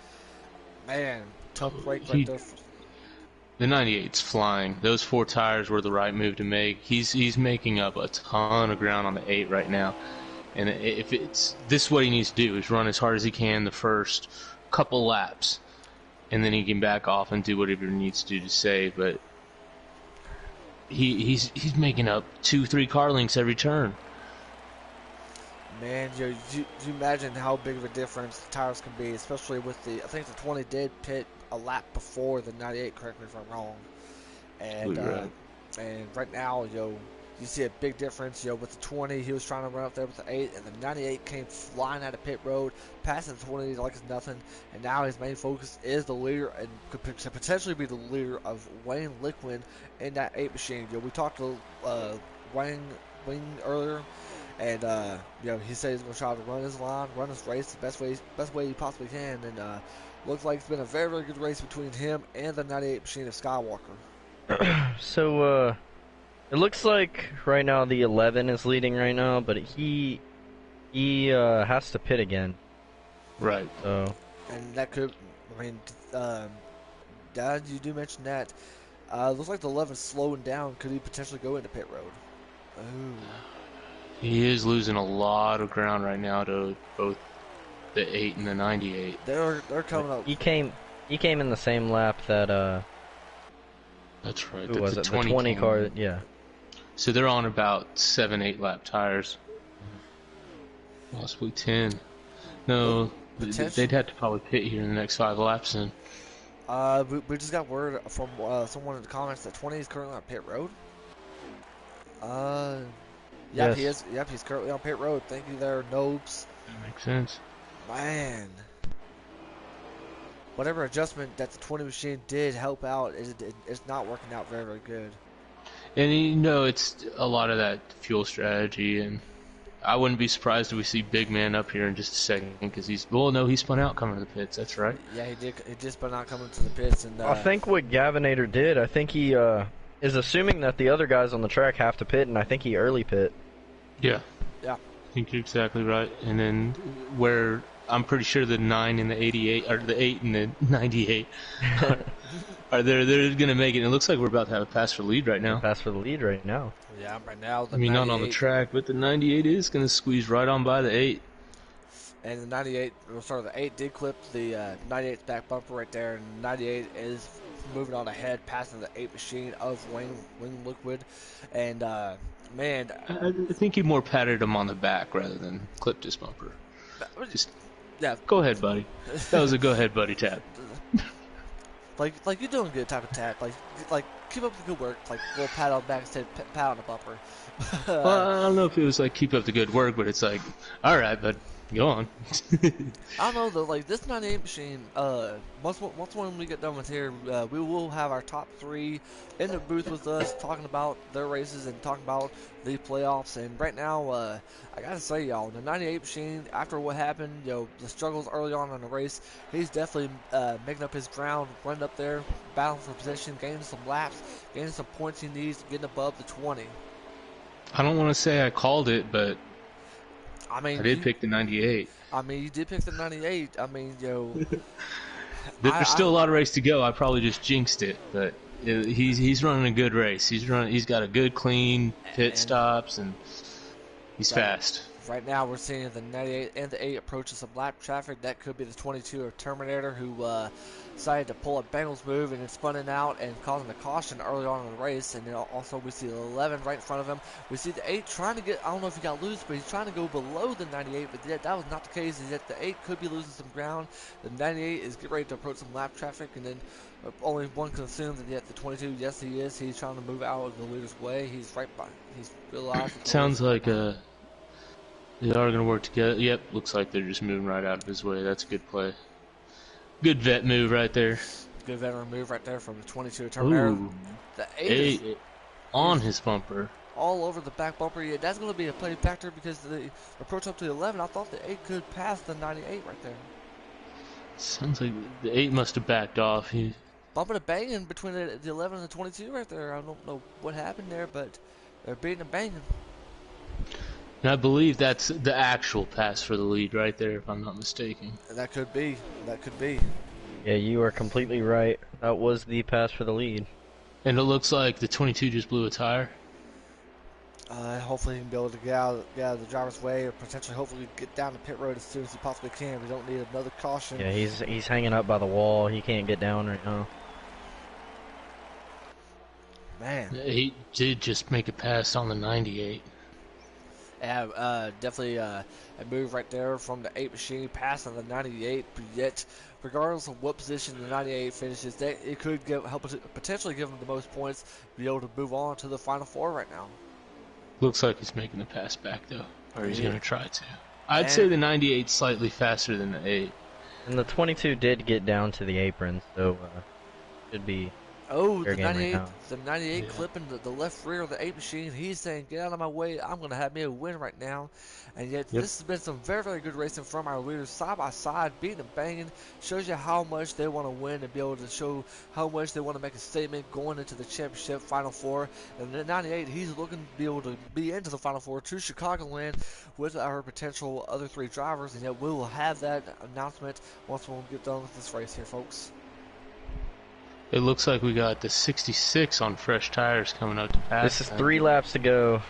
Man, tough break right there. The 98's flying. Those 4 tires were the right move to make. He's making up a ton of ground on the 8 right now. And if this is what he needs to do, is run as hard as he can the first couple laps, and then he can back off and do whatever he needs to do to save. But he's making up 2-3 car lengths every turn. Man, you imagine how big of a difference the tires can be, especially with I think the 20 did pit a lap before the 98. Correct me if I'm wrong. And Right. and right now, you see a big difference. With the 20, he was trying to run up there with the 8, and the 98 came flying out of pit road, passing the 20 like it's nothing. And now his main focus is the leader, and could potentially be the leader of Wayne Liquid in that 8 machine. We talked to Wayne earlier, and he said he's going to try to run his line, run his race the best way he possibly can. And looks like it's been a very, very good race between him and the 98 machine of Skywalker. So, it looks like right now the 11 is leading right now, but he has to pit again. Right. So. And that could, Dad, you do mention that. Looks like the 11's slowing down. Could he potentially go into pit road? Ooh. He is losing a lot of ground right now to both the 8 and the 98. They're coming up. He came in the same lap that That's right. who was it? The 20 car, yeah. So they're on about 7-8 lap tires. Possibly 10. No, they'd have to probably pit here in the next 5 laps then. We just got word from someone in the comments that 20 is currently on pit road. Yeah, yes. he is. Yep, he's currently on pit road. Thank you there, Nopes. That makes sense. Man. Whatever adjustment that the 20 machine did help out, it's not working out very, very good. And it's a lot of that fuel strategy, and I wouldn't be surprised if we see Big Man up here in just a second, because he spun out coming to the pits, that's right. Yeah, he did. He just spun out coming to the pits. And I think what Gavinator did, I think he is assuming that the other guys on the track have to pit, and I think he early pit. Yeah. Yeah. I think you're exactly right. And then where I'm pretty sure the 9 and the 88, or the 8 and the 98 they're going to make it. It looks like we're about to have a pass for lead right now. Pass for the lead right now. Yeah, right now. I mean, not on the track, but the 98 is going to squeeze right on by the 8. And the 98, the 8 did clip the 98's back bumper right there, and 98 is moving on ahead, passing the 8 machine of Wayne Liquid. And, man. I think he more patted him on the back rather than clipped his bumper. Just, yeah. Go ahead, buddy. That was a go ahead, buddy tap. Like you're doing good type of tap. Like keep up the good work. Like a little pat on the back instead of pat on the bumper. Well, I don't know if it was like keep up the good work, but it's like, all right, but go on. I don't know though. Like this 98 machine. Once when we get done with here, we will have our top 3 in the booth with us, talking about their races and talking about the playoffs. And right now, I gotta say, y'all, the 98 machine, after what happened, the struggles early on in the race, he's definitely making up his ground, running up there, battling for position, gaining some laps, gaining some points he needs, getting above the 20. I don't want to say I called it, but I mean, I did pick the 98. I mean, you did pick the 98. I mean, There's still a lot of race to go. I probably just jinxed it, but he's running a good race. He's got a good, clean pit stops, and he's fast. Right now, we're seeing the 98 and the 8 approaching some lap traffic. That could be the 22 or Terminator, who decided to pull a Bengals move and then spun it out and causing a caution early on in the race. And then also we see the 11 right in front of him. We see the 8 trying to get, I don't know if he got loose, but he's trying to go below the 98. But that was not the case. Yet the 8 could be losing some ground. The 98 is getting ready to approach some lap traffic, and then only one can assume that yet the 22, yes, he is. He's trying to move out of the leader's way. He's right by. He's realized. Sounds like they are going to work together. Yep, looks like they're just moving right out of his way. That's a good play. Good vet move right there. Good veteran move right there from the 22 Terminator. Ooh, The 8 is on his bumper. all over the back bumper. Yeah, that's going to be a play factor because the approach up to the 11, I thought the 8 could pass the 98 right there. Sounds like the 8 must have backed off. Bumping and banging between the 11 and the 22 right there. I don't know what happened there, but they're beating and banging. And I believe that's the actual pass for the lead right there, if I'm not mistaken. That could be. That could be. Yeah, you are completely right. That was the pass for the lead. And it looks like the 22 just blew a tire. Hopefully he can be able to get out of the driver's way, or potentially hopefully get down the pit road as soon as he possibly can. We don't need another caution. Yeah, he's hanging up by the wall. He can't get down right now. Man. He did just make a pass on the 98. Yeah, definitely a move right there from the 8 machine passing the 98, but yet regardless of what position the 98 finishes, it could potentially give them the most points, be able to move on to the Final Four right now. Looks like he's making the pass back though, or he's Yeah. gonna try to. I'd And- say the 98's slightly faster than the 8. And the 22 did get down to the apron, so should be Oh, fair the game right 98, now. the 98 Yeah. clipping the left rear of the 8 machine. He's saying, get out of my way. I'm going to have me a win right now. And yet, Yep. this has been some very, very good racing from our leaders side by side, beating and banging. Shows you how much they want to win and be able to show how much they want to make a statement going into the championship Final Four. And the 98, he's looking to be able to be into the Final Four to Chicagoland with our potential other 3 drivers. And yet, we will have that announcement once we get done with this race here, folks. It looks like we got the 66 on fresh tires coming up to pass. This is them. 3 laps to go.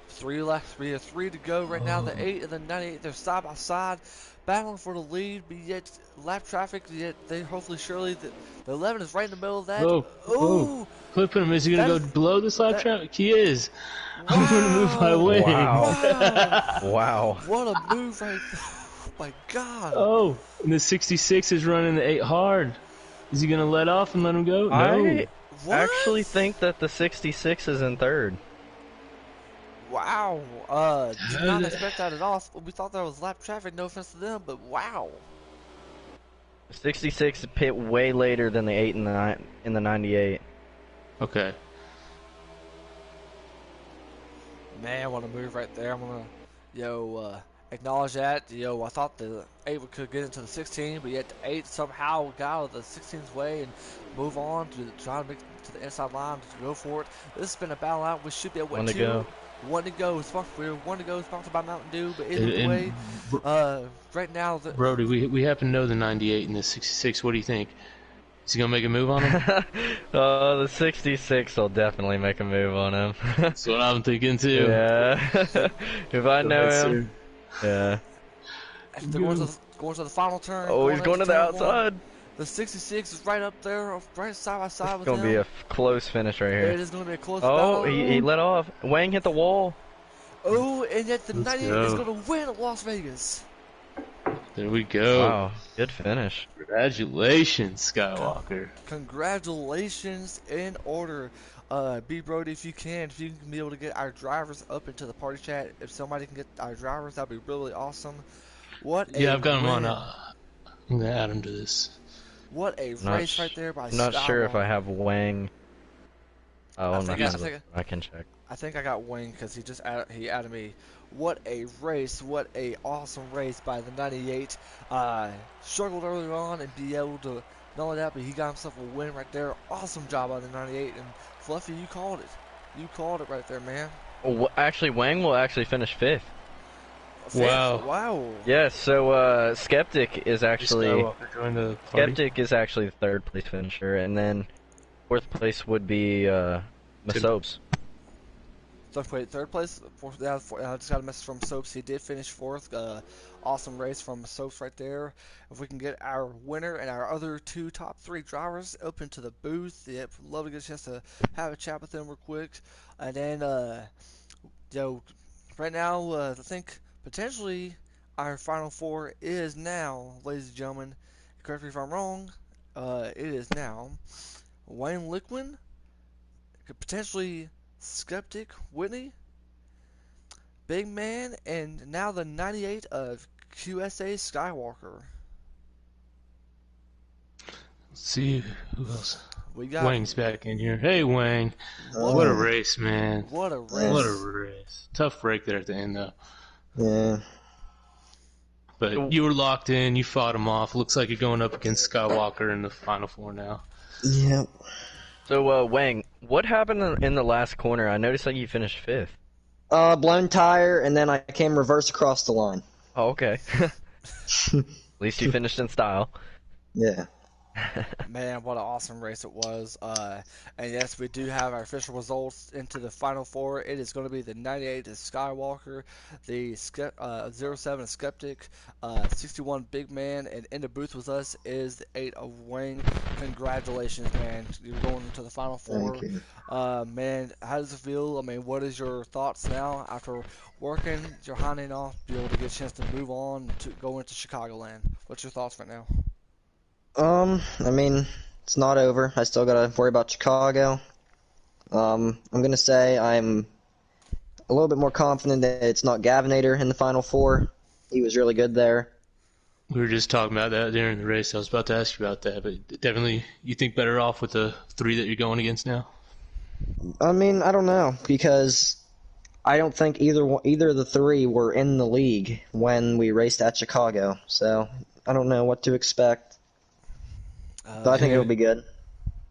3 laps, we have 3 to go right now. The 8 and the 98, they're side by side, battling for the lead, but yet lap traffic, yet they hopefully surely the 11 is right in the middle of that. Whoa, Ooh, clipping him. Is he gonna That go is- below this lap that- traffic? He is. I'm gonna move my Wow. wing. Wow. wow, Wow. what a move right there. Oh my God. Oh, and the 66 is running the 8 hard. Is he gonna let off and let him go? No. I What? actually think that the 66 is in third. Wow, did not expect that at all. We thought that was lap traffic, no offense to them, but wow. The 66 pit way later than the 8 and the 9 in the 98. Okay. Man, what a move right there. I'm gonna, acknowledge that. I thought the 8 could get into the 16, but yet the 8 somehow got out of the 16's way and move on to try to make it to the inside line to go for it. This has been a battle out. We should be able One to go. One to go. We're one to go. Sponsored by Mountain Dew, but either And- way, right now the Brody, we happen to know the 98 and the 66. What do you think? Is he gonna make a move on him? The 66 will definitely make a move on him. That's what I'm thinking too. Yeah. If I know him. Yeah. they're going to the final turn. Oh, he's going to the into turn one. outside. The 66 is right up there, right side by side It's with going to be him. a close finish right It here. is going to be a close Oh, battle. he let off. Wang hit the wall. Oh, and yet the Let's 98 is go. going to win at Las Vegas. There we go. Wow. Good finish. Congratulations, Skywalker. Congratulations in order. B Brody, if you can be able to get our drivers up into the party chat. If somebody can get our drivers, that'd be really awesome. What a Yeah, I've got him on. win. I'm gonna add him to this. What a Not race sh- right there by I'm not sure if I Skywalker. have Wang. Oh, I'm not think I- sure. I can check. I think I got Wayne because he added me. What a race! What a awesome race by the 98. Struggled earlier on and be able to not only that, but he got himself a win right there. Awesome job by the 98. And Fluffy, you called it. You called it right there, man. Oh, actually, Wang will actually finish 5th. Wow. Wow. Yes, so Skeptic is actually Skywalker joined the party. Skeptic is actually the 3rd place finisher, and then 4th place would be Masopes. So wait, third place. I just got a message from Soaps. He did finish 4th. Awesome race from Soaps right there. If we can get our winner and our other 2 top 3 drivers up into the booth, yep, love to get a chance to have a chat with them real quick. And then, right now, I think potentially our final 4 is now, ladies and gentlemen. Correct me if I'm wrong. It is now Wayne Liquin, potentially Skeptic, Whitney, Big Man, and now the 98 of QSA Skywalker. Let's see who else. We got Wang's back in here. Hey, Wang. Oh. What a race, man. what a race. What a race. Tough break there at the end, though. Yeah. But you were locked in. You fought him off. Looks like you're going up against Skywalker in the Final Four now. Yep. So, Wang, what happened in the last corner? I noticed that you finished 5th. Blown tire, and then I came reverse across the line. Oh, okay. At least you finished in style. Yeah. Man, what an awesome race it was. And yes, we do have our official results into the Final Four. It is going to be the 98 is Skywalker, the 07 is Skeptic, 61 Big Man, and in the booth with us is the 8 of Wayne. Congratulations, man. You're going into the Final Four. Thank you. Man, how does it feel? I mean, what is your thoughts now after working your hunting off, be able to get a chance to move on to go into Chicagoland? What's your thoughts right now? I mean, it's not over. I still gotta worry about Chicago. I'm gonna say I'm a little bit more confident that it's not Gavinator in the Final Four. He was really good there. We were just talking about that during the race. I was about to ask you about that, but definitely you think better off with the 3 that you're going against now? I mean, I don't know, because I don't think either of the 3 were in the league when we raced at Chicago, so I don't know what to expect. But I think it'll be good.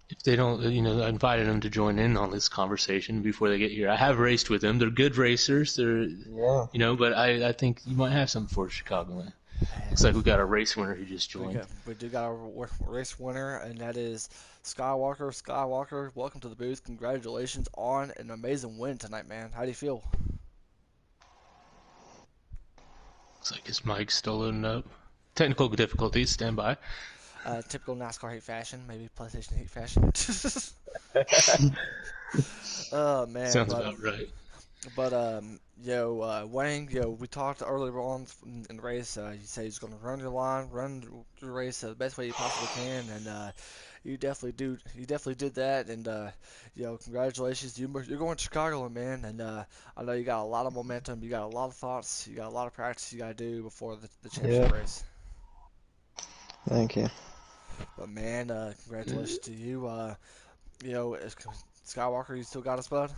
If they don't, I invited them to join in on this conversation before they get here. I have raced with them. They're good racers. Yeah. But I think you might have something for Chicagoland. Looks like we got a race winner who just joined. We do got a race winner, and that is Skywalker. Skywalker, welcome to the booth. Congratulations on an amazing win tonight, man. How do you feel? Looks like his mic's still loading up. Technical difficulties, stand by. Typical NASCAR hate fashion, maybe PlayStation hate fashion. Oh man, Sounds about right. But Wang, we talked earlier on in the race. You say he's going to run your line, run the race the best way you possibly can, and you definitely do. You definitely did that, and congratulations. You're going to Chicago, man, and I know you got a lot of momentum. You got a lot of thoughts. You got a lot of practice you got to do before the championship race. Thank you. But man, congratulations to you. Skywalker, you still got us, bud?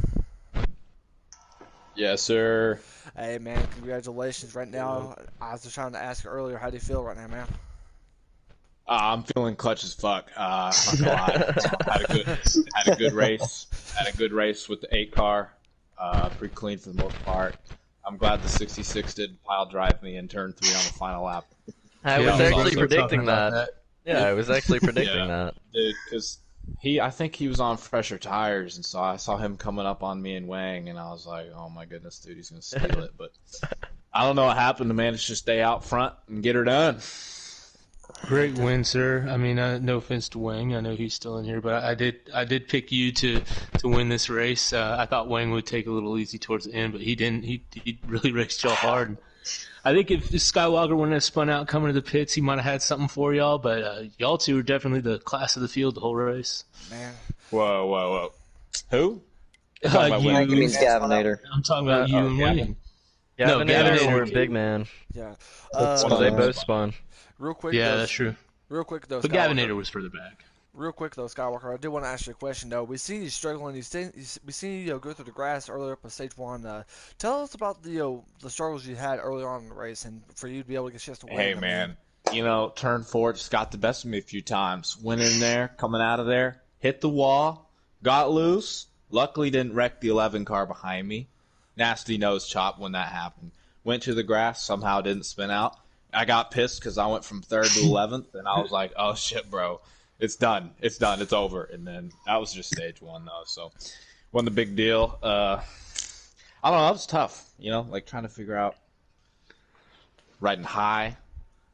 Yes, sir. Hey man, congratulations! Right now, I was just trying to ask you earlier, how do you feel right now, man? I'm feeling clutch as fuck. I'm not gonna lie. Had a good race. Had a good race with the 8 car. Pretty clean for the most part. I'm glad the 66 didn't pile drive me in turn 3 on the final lap. I was actually predicting that. Yeah, I was actually predicting that. Dude, because I think he was on fresher tires, and so I saw him coming up on me and Wang, and I was like, oh my goodness, dude, he's gonna steal it. But I don't know what happened to manage to stay out front and get her done. Great win, sir. I mean, no offense to Wang. I know he's still in here, but I did pick you to win this race. I thought Wang would take a little easy towards the end, but he didn't. He really raced y'all hard. I think if Skywalker wouldn't have spun out coming to the pits, he might have had something for y'all. But y'all two are definitely the class of the field the whole race. Man. Whoa. Who? You means Gavinator. I'm talking about you and Wang. Gavinator were a big man. Yeah. They both spun. Real quick. Yeah, though, that's true. Real quick though. But Gavinator was further back. Real quick though, Skywalker, I did want to ask you a question though. We seen you struggling. We seen you go through the grass earlier up at stage 1. Tell us about the struggles you had earlier on in the race, and for you to be able to get a chance to win. Hey man, turn 4 just got the best of me a few times. Went in there, coming out of there, hit the wall, got loose. Luckily, didn't wreck the 11 car behind me. Nasty nose chop when that happened. Went to the grass, somehow didn't spin out. I got pissed because I went from 3rd to 11th, and I was like, oh shit, bro. It's done. It's over. And then that was just stage 1, though. So, wasn't a big deal. I don't know. That was tough. Trying to figure out riding high.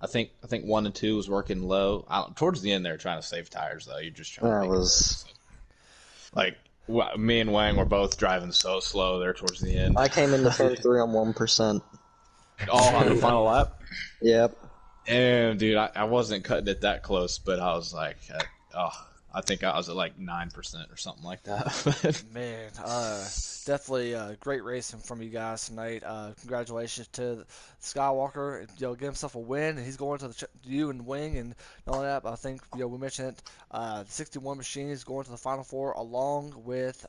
I think 1 and 2 was working low. Towards the end, they were trying to save tires, though. You're just trying to me and Wang were both driving so slow there towards the end. I came into turn 3 on 1%. All on the final lap? Yep. And dude, I wasn't cutting it that close, but I was like, I think I was at like 9% or something like that. Man, definitely great racing from you guys tonight. Congratulations to Skywalker. Get himself a win, and he's going to you and Wing and all that. But I think we mentioned it. The 61 machine is going to the Final Four along with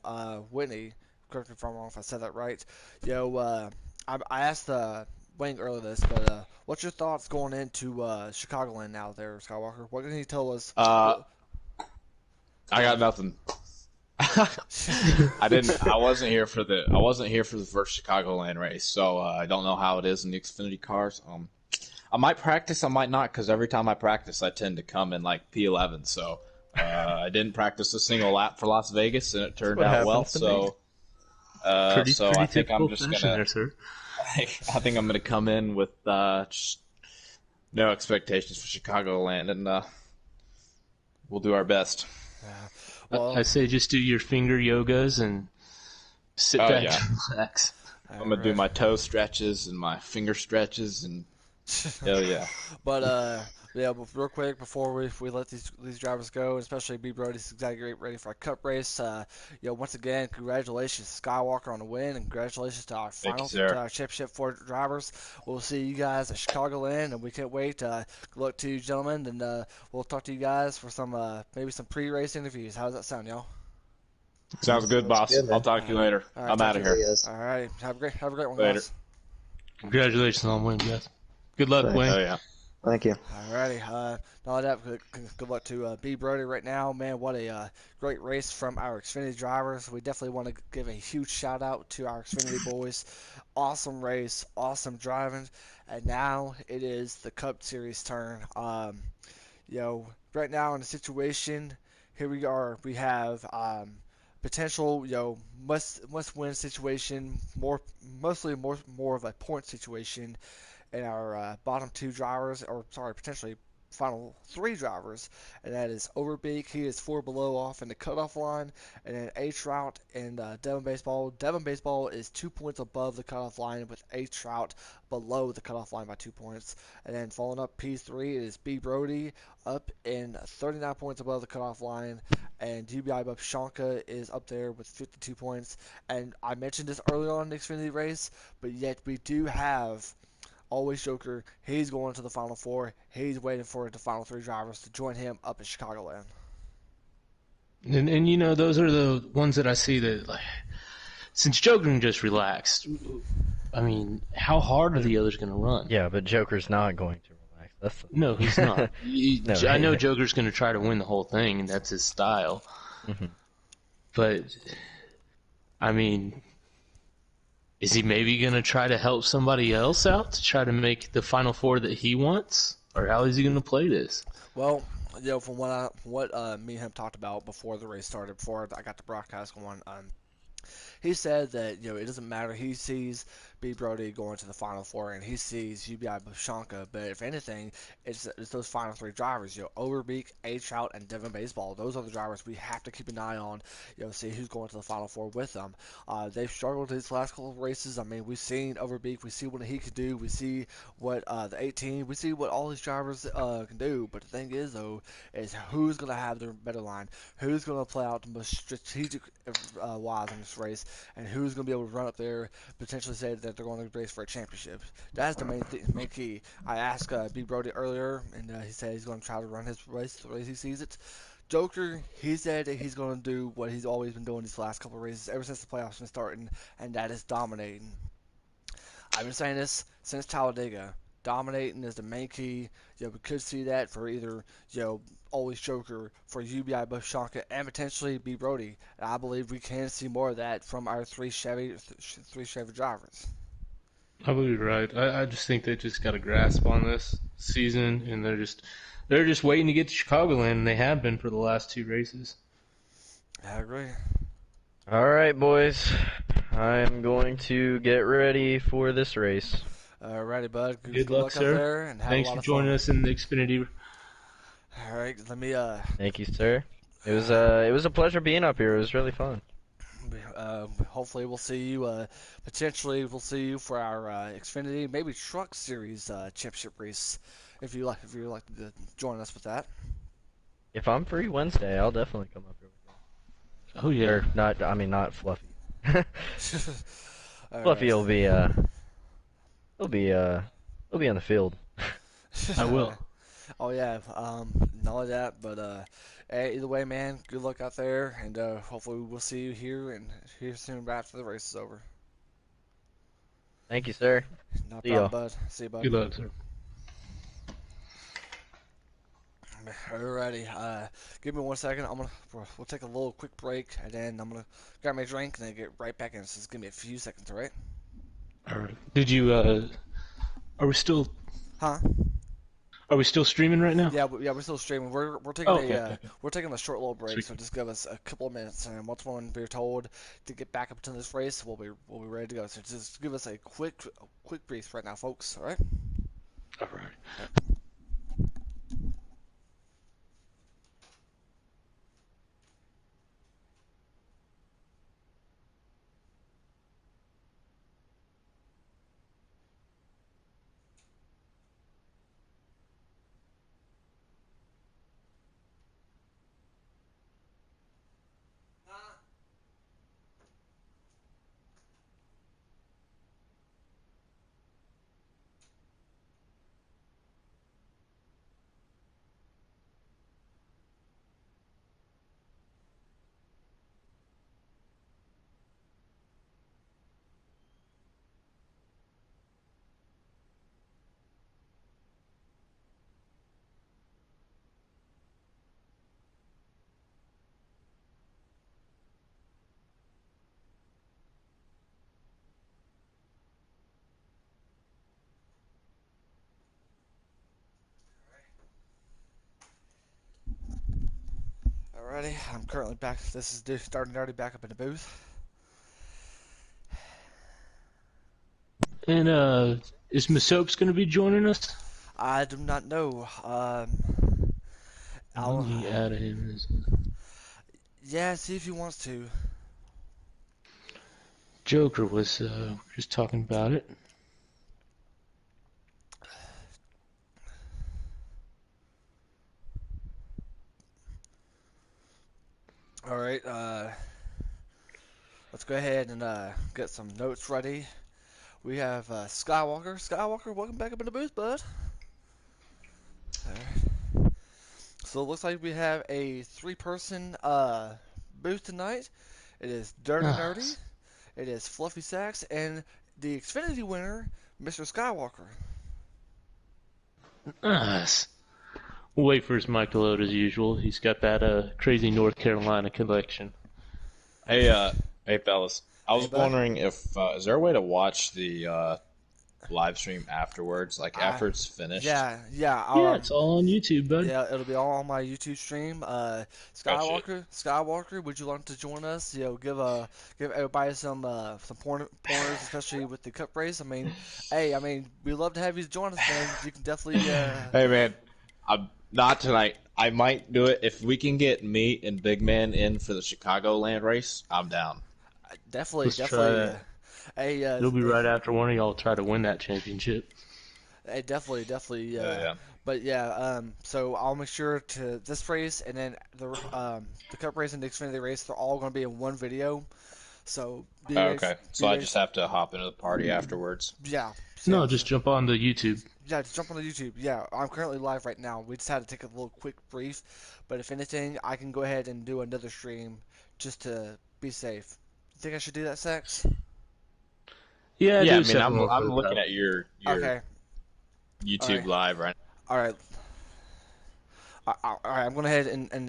Whitney. Correct me if I'm wrong if I said that right. I asked Wayne earlier this, but what's your thoughts going into Chicagoland now there, Skywalker? What can you tell us? I got nothing. I wasn't here for the first Chicagoland race, so I don't know how it is in the Xfinity cars. I might practice, I might not, because every time I practice, I tend to come in like P11. So I didn't practice a single lap for Las Vegas, and it turned out well. So, pretty I think I'm just gonna. There, sir. I think I'm gonna come in with just no expectations for Chicagoland, and we'll do our best. Well, I say just do your finger yogas and sit back and relax. I'm gonna do my toe stretches and my finger stretches, and hell yeah. But Yeah, but real quick before we let these drivers go, especially B Brody's exactly ready for a cup race. Once again, congratulations to Skywalker on the win, and congratulations to our Thank you, final to sir. our championship four drivers. We'll see you guys at Chicagoland, and we can't wait. Good luck to you, gentlemen, and we'll talk to you guys for some maybe some pre-race interviews. How does that sound, y'all? Sounds good, Sounds boss. good, I'll man. talk to you later. All right, I'm talk out to of you. here. He is. All right, have a great one, Later. guys. Congratulations on winning, guys. Good luck, Thanks. Wayne. Oh yeah. Thank you. Alrighty, not that good luck to B Brody right now, man. What a great race from our Xfinity drivers. We definitely want to give a huge shout out to our Xfinity boys. Awesome race, awesome driving, and now it is the Cup Series turn. Right now in the situation, here we are. We have potential, must win situation, mostly more of a point situation in our bottom two drivers, or sorry, potentially final three drivers, and that is Overbeek. He is four below off in the cutoff line, and then H Trout and Devon Baseball. Devon Baseball is 2 points above the cutoff line, with H Trout below the cutoff line by 2 points. And then following up P3 is B Brody up in 39 points above the cutoff line, and UBI Bub Shanka is up there with 52 points. And I mentioned this earlier on in the Xfinity race, but yet we do have always Joker. He's going to the Final Four. He's waiting for the final three drivers to join him up in Chicagoland. And those are the ones that I see that, like, since Joker just relaxed, I mean, how hard are the others going to run? Yeah, but Joker's not going to relax. No, he's not. No, I know Joker's going to try to win the whole thing, and that's his style. Mhm. But, I mean, is he maybe going to try to help somebody else out to try to make the Final Four that he wants? Or how is he going to play this? Well, from what me and him talked about before the race started, before I got the broadcast going, he said that it doesn't matter. He sees B Brody going to the Final Four, and he sees UBI Bashanka. But if anything, it's those final three drivers. Overbeek, A Trout, and Devon Baseball. Those are the drivers we have to keep an eye on. See who's going to the Final Four with them. They've struggled these last couple of races. I mean, we've seen Overbeek. We see what he could do. We see what the 18. We see what all these drivers can do. But the thing is, though, is who's going to have their better line? Who's going to play out the most strategic wise in this race? And who's going to be able to run up there, potentially say that they're going to race for a championship. That's the main key. I asked B Brody earlier, and he said he's going to try to run his race the way he sees it. Joker, he said that he's going to do what he's always been doing these last couple of races ever since the playoffs been starting, and that is dominating. I've been saying this since Talladega. Dominating is the main key. We could see that for either, always Joker, for UBI Bushanka, and potentially B Brody. And I believe we can see more of that from our three Chevy drivers. I believe you're right. I just think they just got a grasp on this season, and they're just waiting to get to Chicagoland, and they have been for the last two races. I agree. All right, boys. I'm going to get ready for this race. Alrighty, bud. Good luck, out sir. there, and have Thanks a lot for of joining fun. us in the Xfinity. All right, let me. Thank you, sir. It was a pleasure being up here. It was really fun. Hopefully we'll see you. Potentially we'll see you for our Xfinity, maybe Truck Series championship race, if you like to join us with that. If I'm free Wednesday, I'll definitely come up here with Oh you. yeah. Or not, I mean, not Fluffy. All Fluffy right. will be on the field. I will. Oh yeah, not only that, but hey, either way, man, good luck out there, and hopefully we'll see you here soon after the race is over. Thank you, sir. No See problem, y'all. bud. See you, bud. Good luck, sir. Alrighty, give me 1 second. We'll take a little quick break, and then I'm gonna grab my drink and then get right back in. So just give me a few seconds, alright? All right. Did you? Are we still? Huh? Are we still streaming right now? Yeah, we're still streaming. We're taking Okay. we're taking a short little break, Sweet. so just give us a couple of minutes, and once we're told to get back up to this race, we'll be ready to go. So just give us a quick brief right now, folks. All right. All right. Alrighty, I'm currently back. This is starting already back up in the booth. And is Masopes going to be joining us? I do not know. Let me add him. Yeah, see if he wants to. Joker was just talking about it. Alright, let's go ahead and get some notes ready. We have Skywalker. Skywalker, welcome back up in the booth, bud. Alright. So it looks like we have a 3-person booth tonight. It is Dirty Nerdy, it is Fluffy Sacks, and the Xfinity winner, Mr. Skywalker. Nice. We'll wait for his mic to load as usual. He's got that crazy North Carolina collection. Hey, fellas. I was Hey, bud. wondering if is there a way to watch the live stream afterwards, like after it's finished? Yeah. Yeah, it's all on YouTube, bud. Yeah, it'll be all on my YouTube stream. Gotcha. Skywalker, would you like to join us? Give everybody some pointers, especially with the cup race. We'd love to have you join us, man. You can definitely. Hey, man. I'm not tonight. I might do it if we can get me and Big Man in for the Chicagoland race. I'm down. Definitely. Let's try that. Hey, It'll be right after one of y'all try to win that championship. Hey, definitely. Yeah. But yeah, so I'll make sure to this race and then the cup race and the Xfinity race. They're all going to be in one video. So Okay. So I just have to hop into the party afterwards. Yeah. No, just jump on the YouTube. Yeah, just jump on the YouTube. Yeah, I'm currently live right now. We just had to take a little quick brief, but if anything, I can go ahead and do another stream just to be safe. You think I should do that, Sex? Yeah, Yeah, do I'm 7-1 for the looking top. at your Okay. YouTube Alright. live right All right. All right. I'm going ahead and